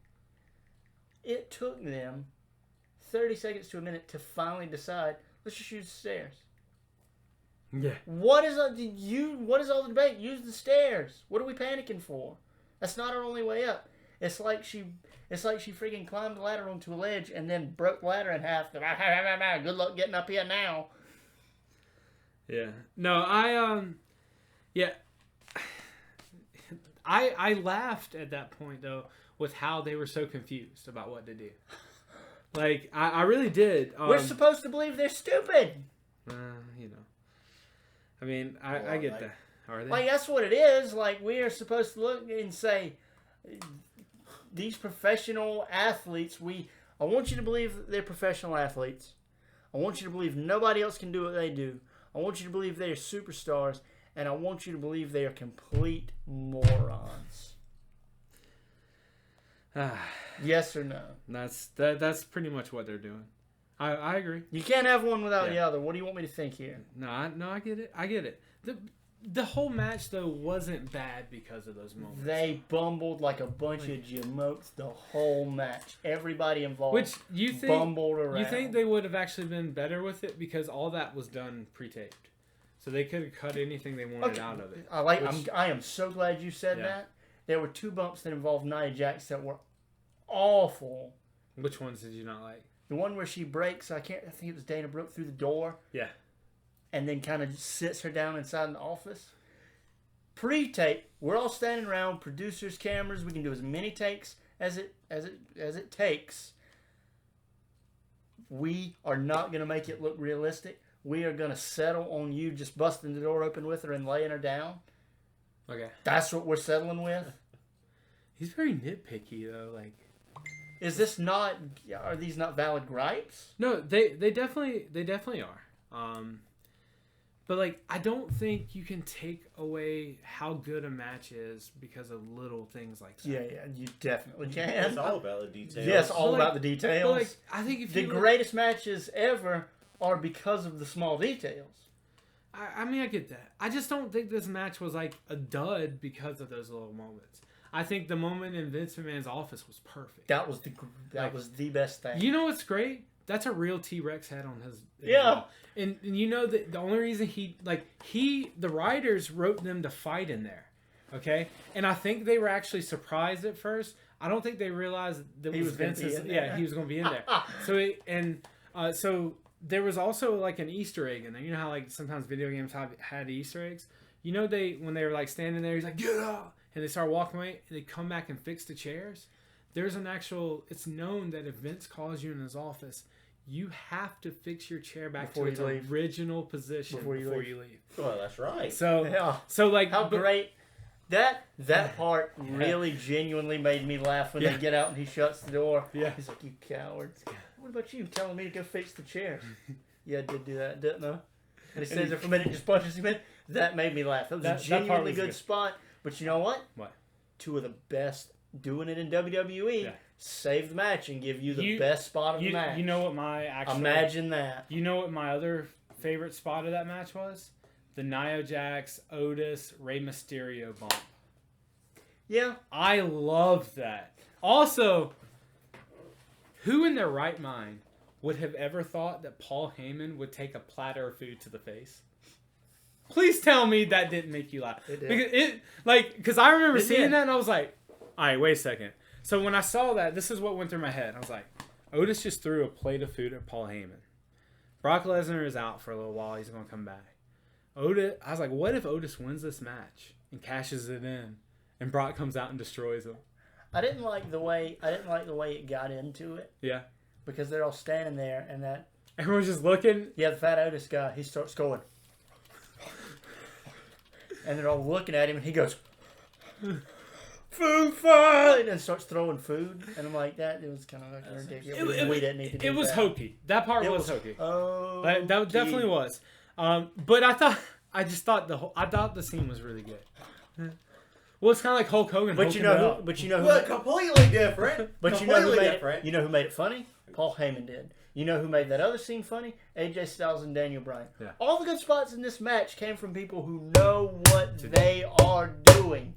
It took them 30 seconds to a minute to finally decide, let's just use the stairs. Yeah. What is all the debate? Use the stairs. What are we panicking for? That's not our only way up. It's like she freaking climbed the ladder onto a ledge and then broke the ladder in half. Good luck getting up here now. Yeah. No, I laughed at that point though with how they were so confused about what to do. Like I really did. We're supposed to believe they're stupid. You know. I mean, I get that. Are they? Like, that's what it is. Like, we are supposed to look and say, these professional athletes, I want you to believe that they're professional athletes. I want you to believe nobody else can do what they do. I want you to believe they are superstars, and I want you to believe they are complete morons. Yes or no? That's pretty much what they're doing. I agree. You can't have one without the other. What do you want me to think here? No, I get it. I get it. The whole match though wasn't bad because of those moments. They bumbled like a bunch of jamokes the whole match. Everybody involved bumbled around. You think they would have actually been better with it because all that was done pre-taped, so they could have cut anything they wanted out of it. I am so glad you said that. There were 2 bumps that involved Nia Jax that were awful. Which ones did you not like? The one where she breaks, I think it was Dana Brooke through the door. Yeah. And then kind of sits her down inside the office. Pre-tape, we're all standing around, producers, cameras. We can do as many takes as it takes. We are not going to make it look realistic. We are going to settle on you just busting the door open with her and laying her down. Okay. That's what we're settling with. He's very nitpicky though. Like, is this not? Are these not valid gripes? No, they definitely are. But like, I don't think you can take away how good a match is because of little things like that. Yeah, you definitely can. It's all about the details. Yes, all about the details. But like, I think if the greatest matches ever are because of the small details. I mean, I get that. I just don't think this match was like a dud because of those little moments. I think the moment in Vince McMahon's office was perfect. That was the best thing. You know what's great? That's a real T-Rex head on his. Yeah. And you know that the only reason the writers wrote them to fight in there, okay? And I think they were actually surprised at first. I don't think they realized that he was Vince's. Yeah, he was going to be in there. So there was also like an Easter egg in there. You know how like sometimes video games had Easter eggs. You know when they were like standing there, he's like get up, and they start walking away, and they come back and fix the chairs. There's an actual. It's known that if Vince calls you in his office, you have to fix your chair back to its original position before you leave. Well, that's right. So like how great that part really genuinely made me laugh when they get out and he shuts the door. Yeah, he's like, "You cowards! What about you telling me to go fix the chairs?" Yeah, I did do that, didn't I? And he stands there for a minute and just punches him in. That made me laugh. That was a genuinely good spot. But you know what? What? 2 of the best doing it in WWE. Save the match and give you the best spot of the match. You know what my actual... Imagine that. You know what my other favorite spot of that match was? The Nia Jax, Otis, Rey Mysterio bump. Yeah. I love that. Also, who in their right mind would have ever thought that Paul Heyman would take a platter of food to the face? Please tell me that didn't make you laugh. It did. Because I remember seeing that and I was like, all right, wait a second. So when I saw that, this is what went through my head. I was like, Otis just threw a plate of food at Paul Heyman. Brock Lesnar is out for a little while. He's going to come back. I was like, what if Otis wins this match and cashes it in and Brock comes out and destroys him? I didn't like the way it got into it. Yeah. Because they're all standing there and that everyone's just looking. Yeah, the fat Otis guy, he starts going. And they're all looking at him and he goes, food fight, and starts throwing food. And I'm like, it was kind of like ridiculous. We didn't need to do that. It was hokey. That part was hokey. That definitely was. But I thought the scene was really good. Well, it's kind of like Hulk Hogan. But you know who completely different. But you know who made it funny? Paul Heyman did. You know who made that other scene funny? AJ Styles and Daniel Bryan. Yeah. All the good spots in this match came from people who know what they are doing.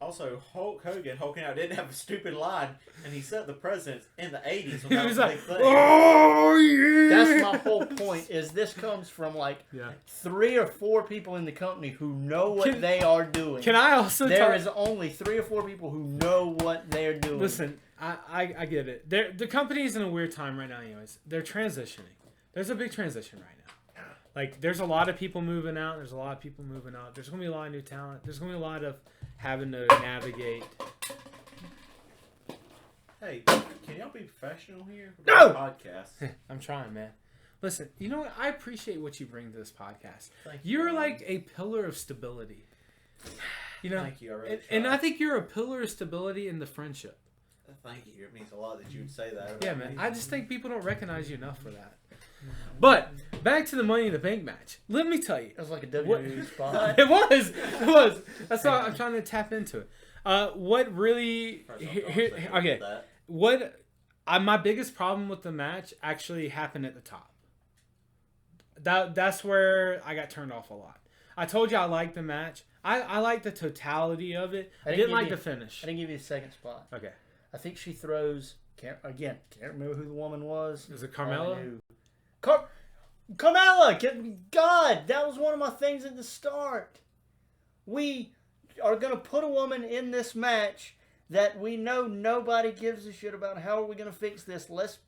Also, Hulk Hogan hulking out didn't have a stupid line, and he set the precedence in the 80s. He was like, "Oh yeah!" That's my whole point. Is this comes from 3 or 4 people in the company who know what they are doing. Can I also? There is only 3 or 4 people who know what they're doing. Listen, I get it. The company's in a weird time right now. Anyways, they're transitioning. There's a big transition right now. Like, there's a lot of people moving out. There's a lot of people moving up. There's going to be a lot of new talent. There's going to be a lot of having to navigate. Hey, can y'all be professional here? No! Podcast. I'm trying, man. Listen, you know what? I appreciate what you bring to this podcast. Thank you. You're like a pillar of stability. You know? Thank you. And I think you're a pillar of stability in the friendship. Thank you. It means a lot that you would say that. about Yeah, man. me. I just think people don't recognize you enough for that. But back to the Money in the Bank match. Let me tell you. It was like a WWE spot. It was. That's why I'm trying to tap into it. What really? First off, don't say Okay. that. What? My biggest problem with the match actually happened at the top. That's where I got turned off a lot. I told you I liked the match. I liked the totality of it. I didn't like the finish. I didn't give you the second spot. Okay. I think she throws. Can't remember who the woman was. Is it Carmella? Carmella! God, that was one of my things at the start. We are going to put a woman in this match that we know nobody gives a shit about. How are we going to fix this? Let's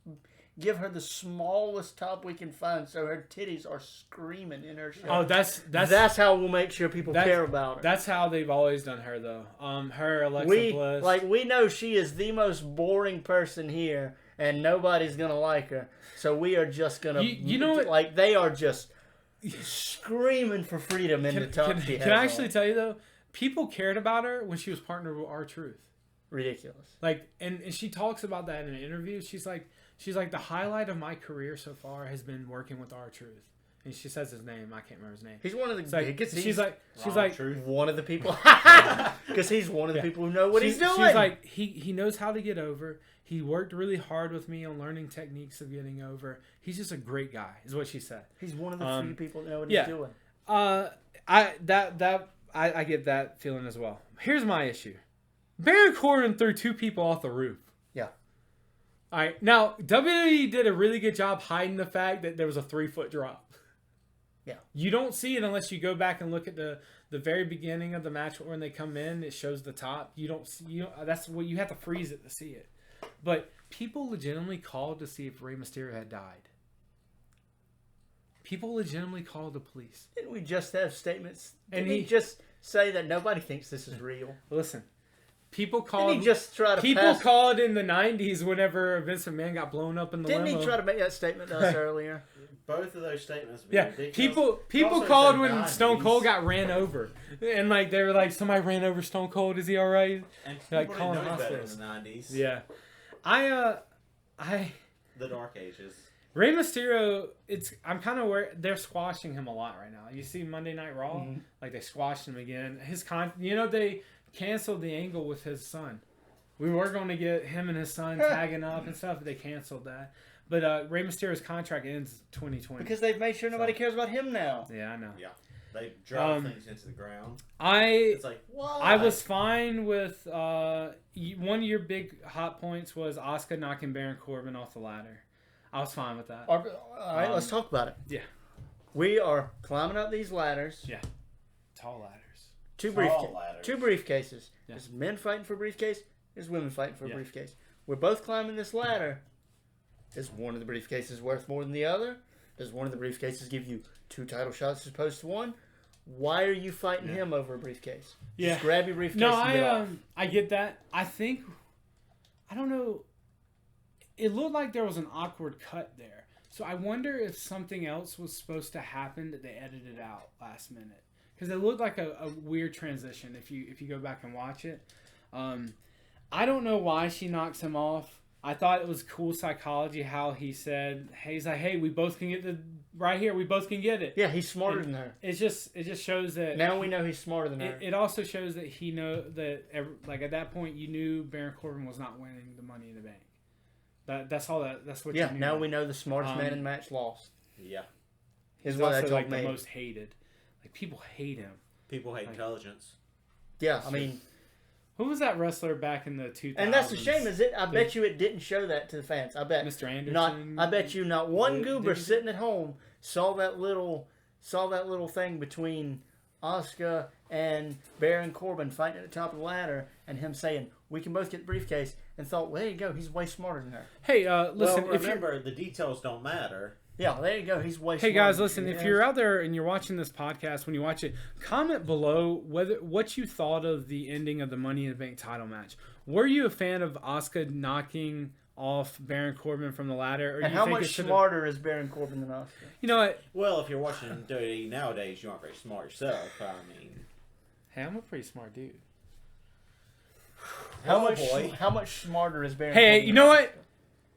give her the smallest top we can find so her titties are screaming in her shirt. Oh, that's how we'll make sure people care about her. That's how they've always done her, though. Her Alexa Bliss. We know she is the most boring person here, and nobody's gonna like her. So we are just gonna, you know what? Like they are just screaming for freedom in the top. Can I actually tell you though? People cared about her when she was partnered with R-Truth. Ridiculous. Like, and she talks about that in an interview. She's like, the highlight of my career so far has been working with R-Truth. And she says his name. I can't remember his name. He's one of the biggest. She's like one of the people. Because he's one of the people who know what he's doing. She's like, he knows how to get over. He worked really hard with me on learning techniques of getting over. He's just a great guy, is what she said. He's one of the few people that know what he's doing. I get that feeling as well. Here's my issue. Baron Corbin threw 2 people off the roof. Yeah. All right. Now, WWE did a really good job hiding the fact that there was a 3-foot drop. Yeah. You don't see it unless you go back and look at the very beginning of the match when they come in. It shows the top. You don't see. That's what you have to freeze it to see it. But people legitimately called to see if Rey Mysterio had died. People legitimately called the police. Didn't we just have statements? And he just say that nobody thinks this is real? Listen. People called. Didn't he just try to people called in the 90s whenever Vince McMahon got blown up in the limo. Didn't he try to make that statement to us earlier? Both of those statements. Yeah, ridiculous. people called when Stone Cold got ran over, and like they were like, somebody ran over Stone Cold. Is he all right? And like people calling didn't know better in hospitals. the 90s. Yeah, The Dark Ages. Rey Mysterio. I'm kind of worried. They're squashing him a lot right now. You see Monday Night Raw, like they squashed him again. They canceled the angle with his son. We were going to get him and his son tagging up and stuff, but they canceled that. But Rey Mysterio's contract ends 2020. Because they've made sure nobody cares about him now. Yeah, I know. Yeah. They drive things into the ground. It's like, what? I was fine with one of your big hot points was Asuka knocking Baron Corbin off the ladder. I was fine with that. All right, let's talk about it. Yeah. We are climbing up these ladders. Yeah. Tall ladders. Two briefcases. Yeah. There's men fighting for a briefcase. There's women fighting for a briefcase. We're both climbing this ladder. Is one of the briefcases worth more than the other? Does one of the briefcases give you 2 title shots as opposed to 1? Why are you fighting him over a briefcase? Yeah. Just grab your briefcase No, and get off. I get that. I don't know. It looked like there was an awkward cut there. So I wonder if something else was supposed to happen that they edited out last minute. Because it looked like a weird transition if you go back and watch it. I don't know why she knocks him off. I thought it was cool psychology how he said, he's like, hey, we both can get right here. We both can get it. Yeah, he's smarter than her. It just shows that. Now we know he's smarter than her. It also shows that he that at that point you knew Baron Corbin was not winning the Money in the Bank. That's all that's what you knew. Now we know the smartest man in the match lost. Yeah. He's also like the most hated. Like people hate him. People hate intelligence. Yeah, I mean, who was that wrestler back in the 2000s? And that's the shame, is it? I bet you it didn't show that to the fans. I bet Mr. Anderson. I bet you not one goober sitting at home saw that little thing between Asuka and Baron Corbin fighting at the top of the ladder, and him saying, "We can both get the briefcase," and thought, "Well, there you go. He's way smarter than her." Hey, listen. Well, remember, the details don't matter. Yeah, there you go. He's way smarter. Hey guys, listen, if you're out there and you're watching this podcast, when you watch it, comment below what you thought of the ending of the Money in the Bank title match. Were you a fan of Asuka knocking off Baron Corbin from the ladder? Or and how much smarter is Baron Corbin than Asuka? You know what? Well, if you're watching WWE nowadays, you aren't very smart yourself. I mean, hey, I'm a pretty smart dude. How much smarter is Baron? Hey, Corbin you than know Asuka? what?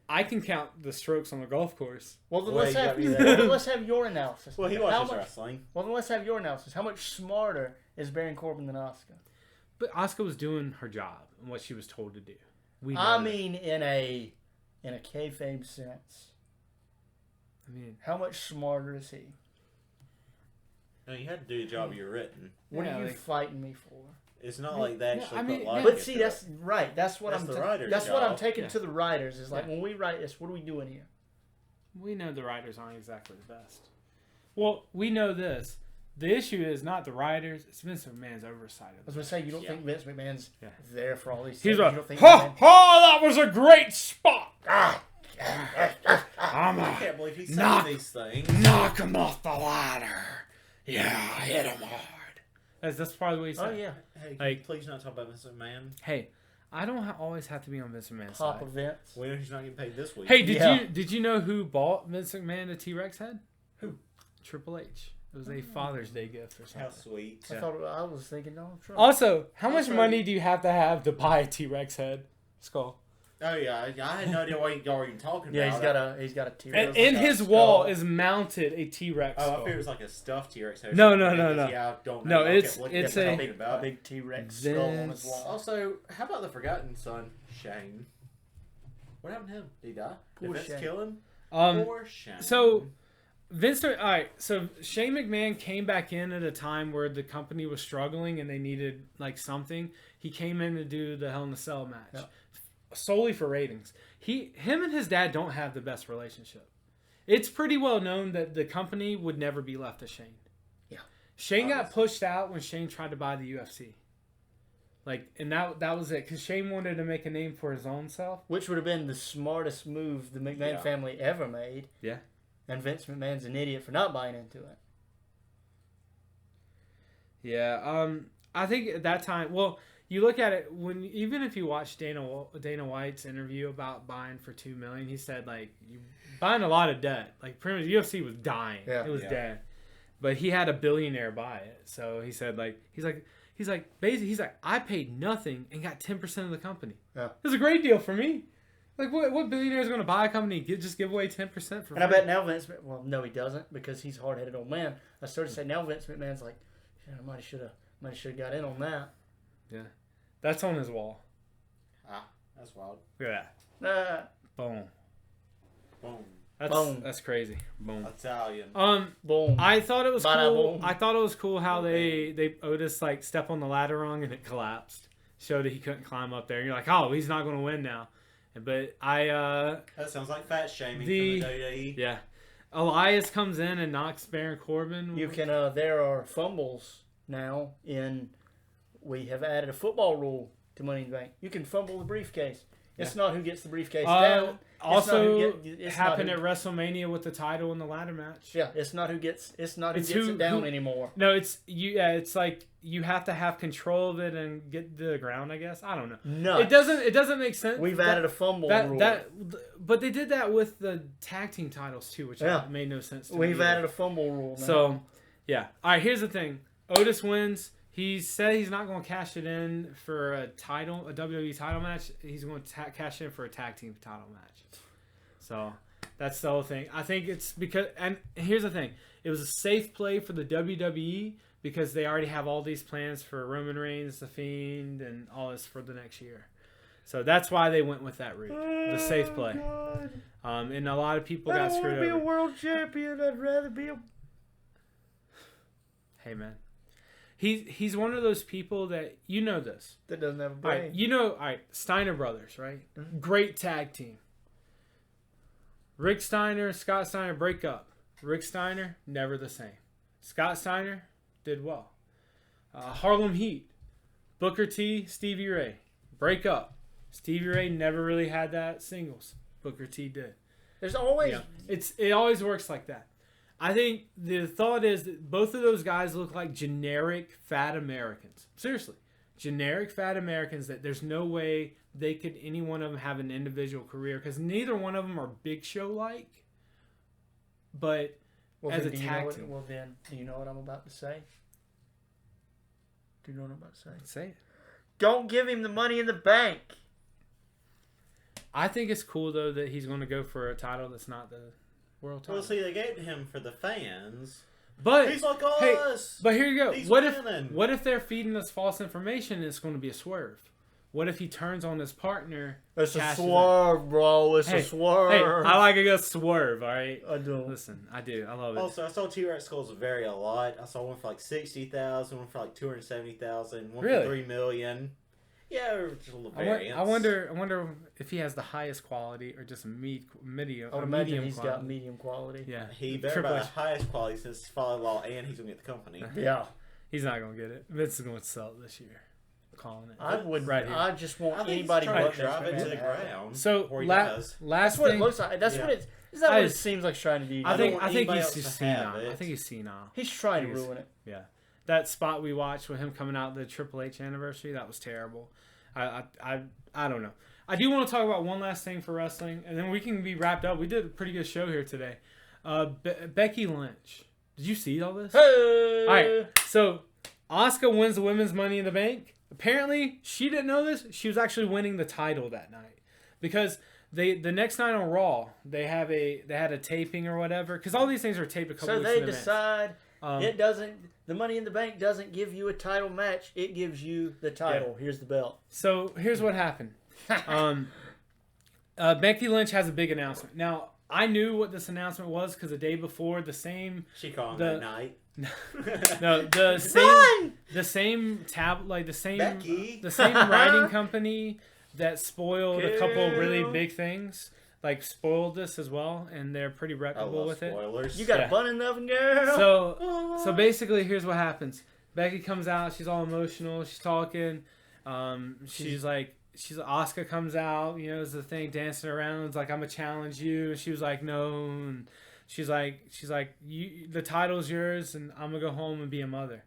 I can count the strokes on the golf course. Well, then Well, let's you have got me there. let's have your analysis. Well, he How watches much- wrestling. Well, then let's have your analysis. How much smarter is Baron Corbin than Asuka? But Asuka was doing her job and what she was told to do. We know I that. mean, in a kayfabe sense, I mean, how much smarter is he? No, you had to do the job you're written. What Yeah, are you like- fighting me for? It's not like they actually I mean, put yeah. logic But into see, it. that's right. That's what That's I'm. the writer's That's what I'm job. taking Yeah. to the writers. Is like Yeah. when we write this, what are we doing here? we know the writers aren't exactly the best. Well, we know this. The issue is not the writers; it's Vince McMahon's oversight I of was it. gonna say you don't Yeah. think Vince McMahon's Yeah. there for all these. He's things. like, You don't think ha ha! That was a great spot. I'm I a can't believe he's Knock. saying these things. knock him off the ladder. Yeah, hit him hard. That's probably what he said. Oh yeah, Hey, can Like- you please not talk about Vince McMahon? Hey, I don't always have to be on Vince McMahon's Papa side. Vince. We know he's not getting paid this week. Hey, Yeah. did you know who bought Vince McMahon a T-Rex head? Who? Triple H. It was a Father's Day gift or How something. sweet. I thought I was thinking Donald Trump. Also, how much Also- money do you have to buy a T-Rex head skull? Oh yeah, I had no idea what y'all were even talking Yeah, about. he's got a T. And like in a his skull. wall is mounted a T-Rex Oh, I skull. figured it was like a stuffed T-Rex. head or No, something. no, no. Yeah, I don't No, know. I it's- kept looking it's at a- something about a it. big T-Rex skull on his wall. Also, how about the forgotten son, Shane? What happened to him? Did he die? Poor Did Vince Shane. kill him? Um, Poor Shane. so Vince, all right. So Shane McMahon came back in at a time where the company was struggling and they needed like something. He came in to do the Hell in a Cell match, Yeah. solely for ratings. Him and his dad don't have the best relationship. It's pretty well known that the company would never be left to Shane. Yeah. Shane got Obviously. pushed out when Shane tried to buy the UFC. Like, and that was it, because Shane wanted to make a name for his own self. Which would have been the smartest move the McMahon Yeah. family ever made. Yeah. And Vince McMahon's an idiot for not buying into it. Yeah, I think at that time, well, you look at it even if you watch Dana White's interview about buying for $2 million, he said like you buying a lot of debt. Like pretty much UFC was dying, Yeah. it was Yeah. dead, but he had a billionaire buy it. So he said like he's like basically he's like I paid nothing and got 10% of the company. Yeah. It was a great deal for me. Like what billionaire is going to buy a company and just give away 10% for free? And I bet now Vince, well, no, he doesn't because he's a hard-headed old man. I started to say now Vince McMahon's like, "Shit, I might have got in on that. That's on his wall. That's wild. Look at Ah, that. Boom. Boom. Boom. That's crazy. Boom. Italian. boom. I thought it was Bada cool. boom. I thought it was cool how they Otis like step on the ladder rung and it collapsed. Showed that he couldn't climb up there. And you're like, oh, he's not going to win now. But That sounds like fat shaming the- from the WWE. yeah, Elias comes in and knocks Baron Corbin. You can. There are fumbles now in. We have added a football rule to Money in the Bank. You can fumble the briefcase. It's not who gets the briefcase down. Also it's happened not at WrestleMania with the title in the ladder match. Yeah, it's not who gets. It's not who It's gets who- it down who- anymore. No, it's you. Yeah, it's like you have to have control of it and get to the ground. I guess I don't know. No, It doesn't make sense. We've That- added a fumble rule. But they did that with the tag team titles too, which Yeah. made no sense to me. We've either. added a fumble rule. Now. So, yeah. All right, here's the thing. Otis wins. He said he's not going to cash it in for a WWE title match. He's going to cash in for a tag team title match. So, that's the whole thing. I think it's because, and here's the thing. It was a safe play for the WWE because they already have all these plans for Roman Reigns, The Fiend, and all this for the next year. So that's why they went with that route, the safe play. God. And a lot of people I got don't want screwed to be a over. world champion. I'd rather be a. Hey man, he's one of those people that you know this. That doesn't have a All brain. right, you know, all right, Steiner brothers, right? Mhm. Great tag team. Rick Steiner, Scott Steiner break up. Rick Steiner never the same. Scott Steiner did well. Harlem Heat, Booker T, Stevie Ray break up. Stevie Ray never really had that singles. Booker T did. There's always. Yeah. It always works like that. I think the thought is that both of those guys look like generic fat Americans. Seriously. Generic fat Americans that there's no way they could, any one of them, have an individual career because neither one of them are Big Show-like. But Well, as then, a do you tag know what, team. well, then, do you know what I'm about to say? Do you know what I'm about to say? say it. don't give him the Money in the Bank. I think it's cool though that he's going to go for a title that's not the world title. Well, see, they gave it to him for the fans. But He's like us. But here you go. He's What winning. if they're feeding us false information and it's going to be a swerve? What if he turns on his partner? It's a cashes swerve, bro. It's Hey, a swerve. Hey, I like a good swerve, all right? I do. Listen, I do. I love it. Also, I saw T-Rex skulls vary a lot. I saw one for like 60,000, one for like 270,000, one Really? for 3 million. Yeah, just a little variance. I wonder if he has the highest quality or just medium. I would imagine he's got medium quality. Yeah, He better Triple buy H. the highest quality since it's follow law and he's gonna get the company. Yeah. He's not gonna get it. Vince is gonna sell it this year. I'm calling it. I would. Right here. I just want I think anybody he's trying but to drive it Vince to the McMahon. ground. So before he last does. That's what it thing. looks like. That's Yeah. what it's. Is that what I- it seems like trying to do? I don't think want anybody else he's to have senile. it. I think he's senile. He's trying to He's- ruin it. Yeah, that spot we watched with him coming out the Triple H anniversary, that was terrible. I don't know. I do want to talk about one last thing for wrestling, and then we can be wrapped up. We did a pretty good show here today. Becky Lynch. Did you see all this? Hey. All right. So Asuka wins the women's Money in the Bank. Apparently, she didn't know this. She was actually winning the title that night because the next night on Raw they had a taping or whatever. Because all these things are taped a couple So weeks they in advance. decide it doesn't. The Money in the Bank doesn't give you a title match. It gives you the title. Here's the belt. So here's what happened. Becky Lynch has a big announcement. Now I knew what this announcement was because the day before the same. She called the- him that night. No, the same, Run! the same tab, like the same, Becky. the same writing company that spoiled a couple of really Kill. big things, like spoiled this as well, and they're pretty I reputable love with it. spoilers. You got Yeah. a bun in the oven, girl. So basically, here's what happens. Becky comes out. She's all emotional. She's talking. She's like, Asuka comes out. You know, is the thing dancing around. It's like, I'm gonna challenge you. And she was like, no. And she's like, you, the title's yours, and I'm gonna go home and be a mother.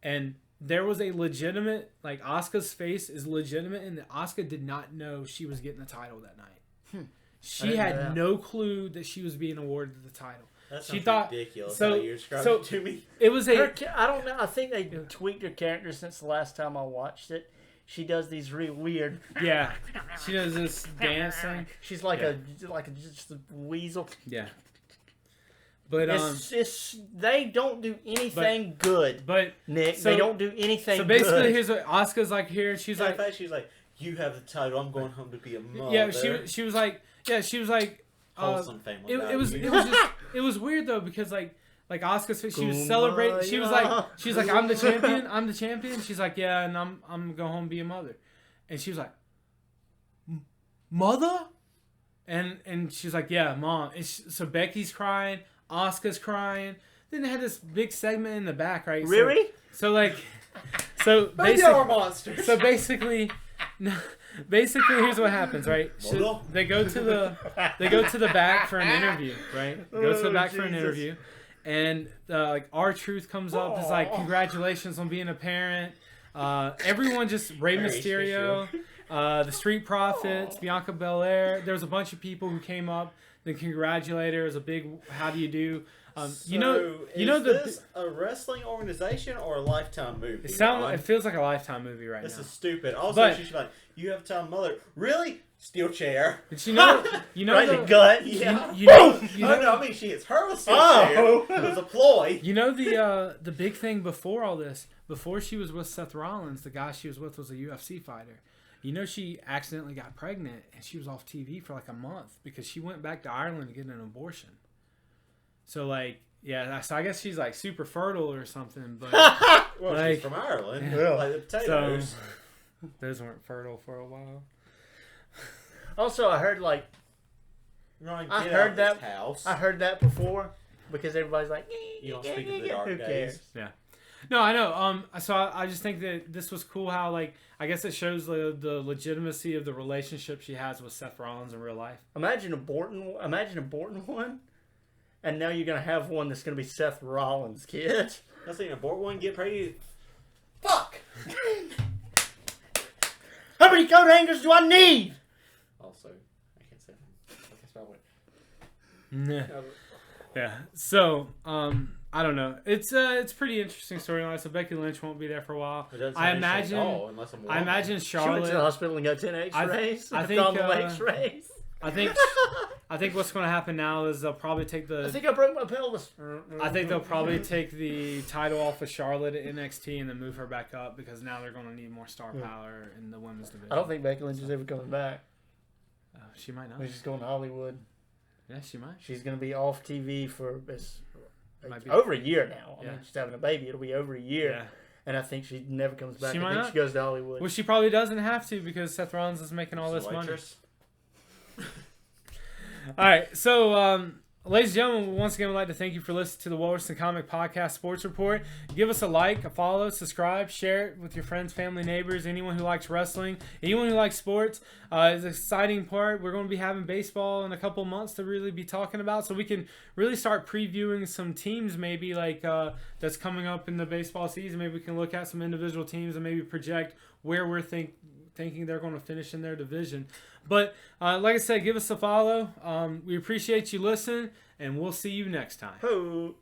And there was a legitimate, like, Asuka's face is legitimate, and Asuka did not know she was getting the title that night. She didn't know had that. no clue that she was being awarded the title. That she sounds thought- ridiculous. so- how you described so- it to me. It was Her a I don't know. I think they tweaked her character since the last time I watched it. She does these real weird. yeah. She does this dance thing. She's like Yeah. just a weasel. Yeah. But It's they don't do anything good, but Nick. so- they don't do anything. so basically, good. here's what Asuka's like here. And she's In like, fact, she's like, you have the title. I'm going home to be a mother. yeah. She was like, yeah. She was like, Wholesome family it was values. just it was weird though because like Asuka's face, she was celebrating. She was like, I'm the champion. I'm the champion. She's like, yeah, and I'm gonna go home and be a mother, and she was like, mother, and she's like, yeah, mom. And so Becky's crying, Asuka's crying. Then they had this big segment in the back, right? Really? So like, so They are monsters. so basically, no, basically here's what happens, right? So they go to the back for an interview, right? They go to the back for an Jesus. interview, and like R-Truth comes up. It's like, congratulations on being a parent. Everyone just Rey Very Mysterio, the Street Profits, Bianca Belair. There was a bunch of people who came up. Then congratulated her. It was a big how do you do. Is this a wrestling organization or a Lifetime movie? it feels like a Lifetime movie right This now. is stupid. Also, But- she's like, you have a child mother. Really? Steel chair. But you know Right in the gut. Yeah. you know, No, I mean, she hits her with steel Oh. chair. It was a ploy. You know the big thing before all this, before she was with Seth Rollins, the guy she was with was a UFC fighter. You know she accidentally got pregnant and she was off TV for like a month because she went back to Ireland to get an abortion. So like, yeah, so I guess she's like super fertile or something, but Well, Like- she's from Ireland. Yeah. Like the potatoes. those weren't fertile for a while. Also, I heard like You're gonna I get heard out that- this house. I heard that before because everybody's like, You don't speak of the dark who cares? days. No, I know. So I just think that this was cool. How like I guess it shows the legitimacy of the relationship she has with Seth Rollins in real life. Imagine aborting one, and now you're gonna have one that's gonna be Seth Rollins' kid. Let's see, abort one, get pregnant. Fuck! How many coat hangers do I need? Also, I can't say that. I guess I went. Yeah. So I don't know. It's pretty interesting storyline. So Becky Lynch won't be there for a while. It doesn't I sound interesting at imagine. all, unless I'm I wrong. imagine She went to the Charlotte. hospital and got 10 X-rays. I think, abdominal X-rays. I think what's going to happen now is they'll probably take the. I think I broke my pelvis. I think they'll probably take the title off of Charlotte at NXT and then move her back up because now they're going to need more star power in the women's division. I don't think Becky Lynch is ever coming back. She might not. She's going to Hollywood. Yeah, she might. She's going to be off TV for Might be. over a year now. I Yeah. mean, she's having a baby. It'll be over a year. Yeah. And I think she never comes back. She I might think not. she goes to Hollywood. Well, she probably doesn't have to because Seth Rollins is making all this money. Waitress. All right, so ladies and gentlemen, once again, we'd like to thank you for listening to the Walrus and Comic Podcast Sports Report. Give us a like, a follow, subscribe, share it with your friends, family, neighbors, anyone who likes wrestling, anyone who likes sports. It's an exciting part. We're going to be having baseball in a couple months to really be talking about, so we can really start previewing some teams maybe like that's coming up in the baseball season. Maybe we can look at some individual teams and maybe project where we're thinking they're going to finish in their division. But like I said, give us a follow. We appreciate you listening, and we'll see you next time. Ho.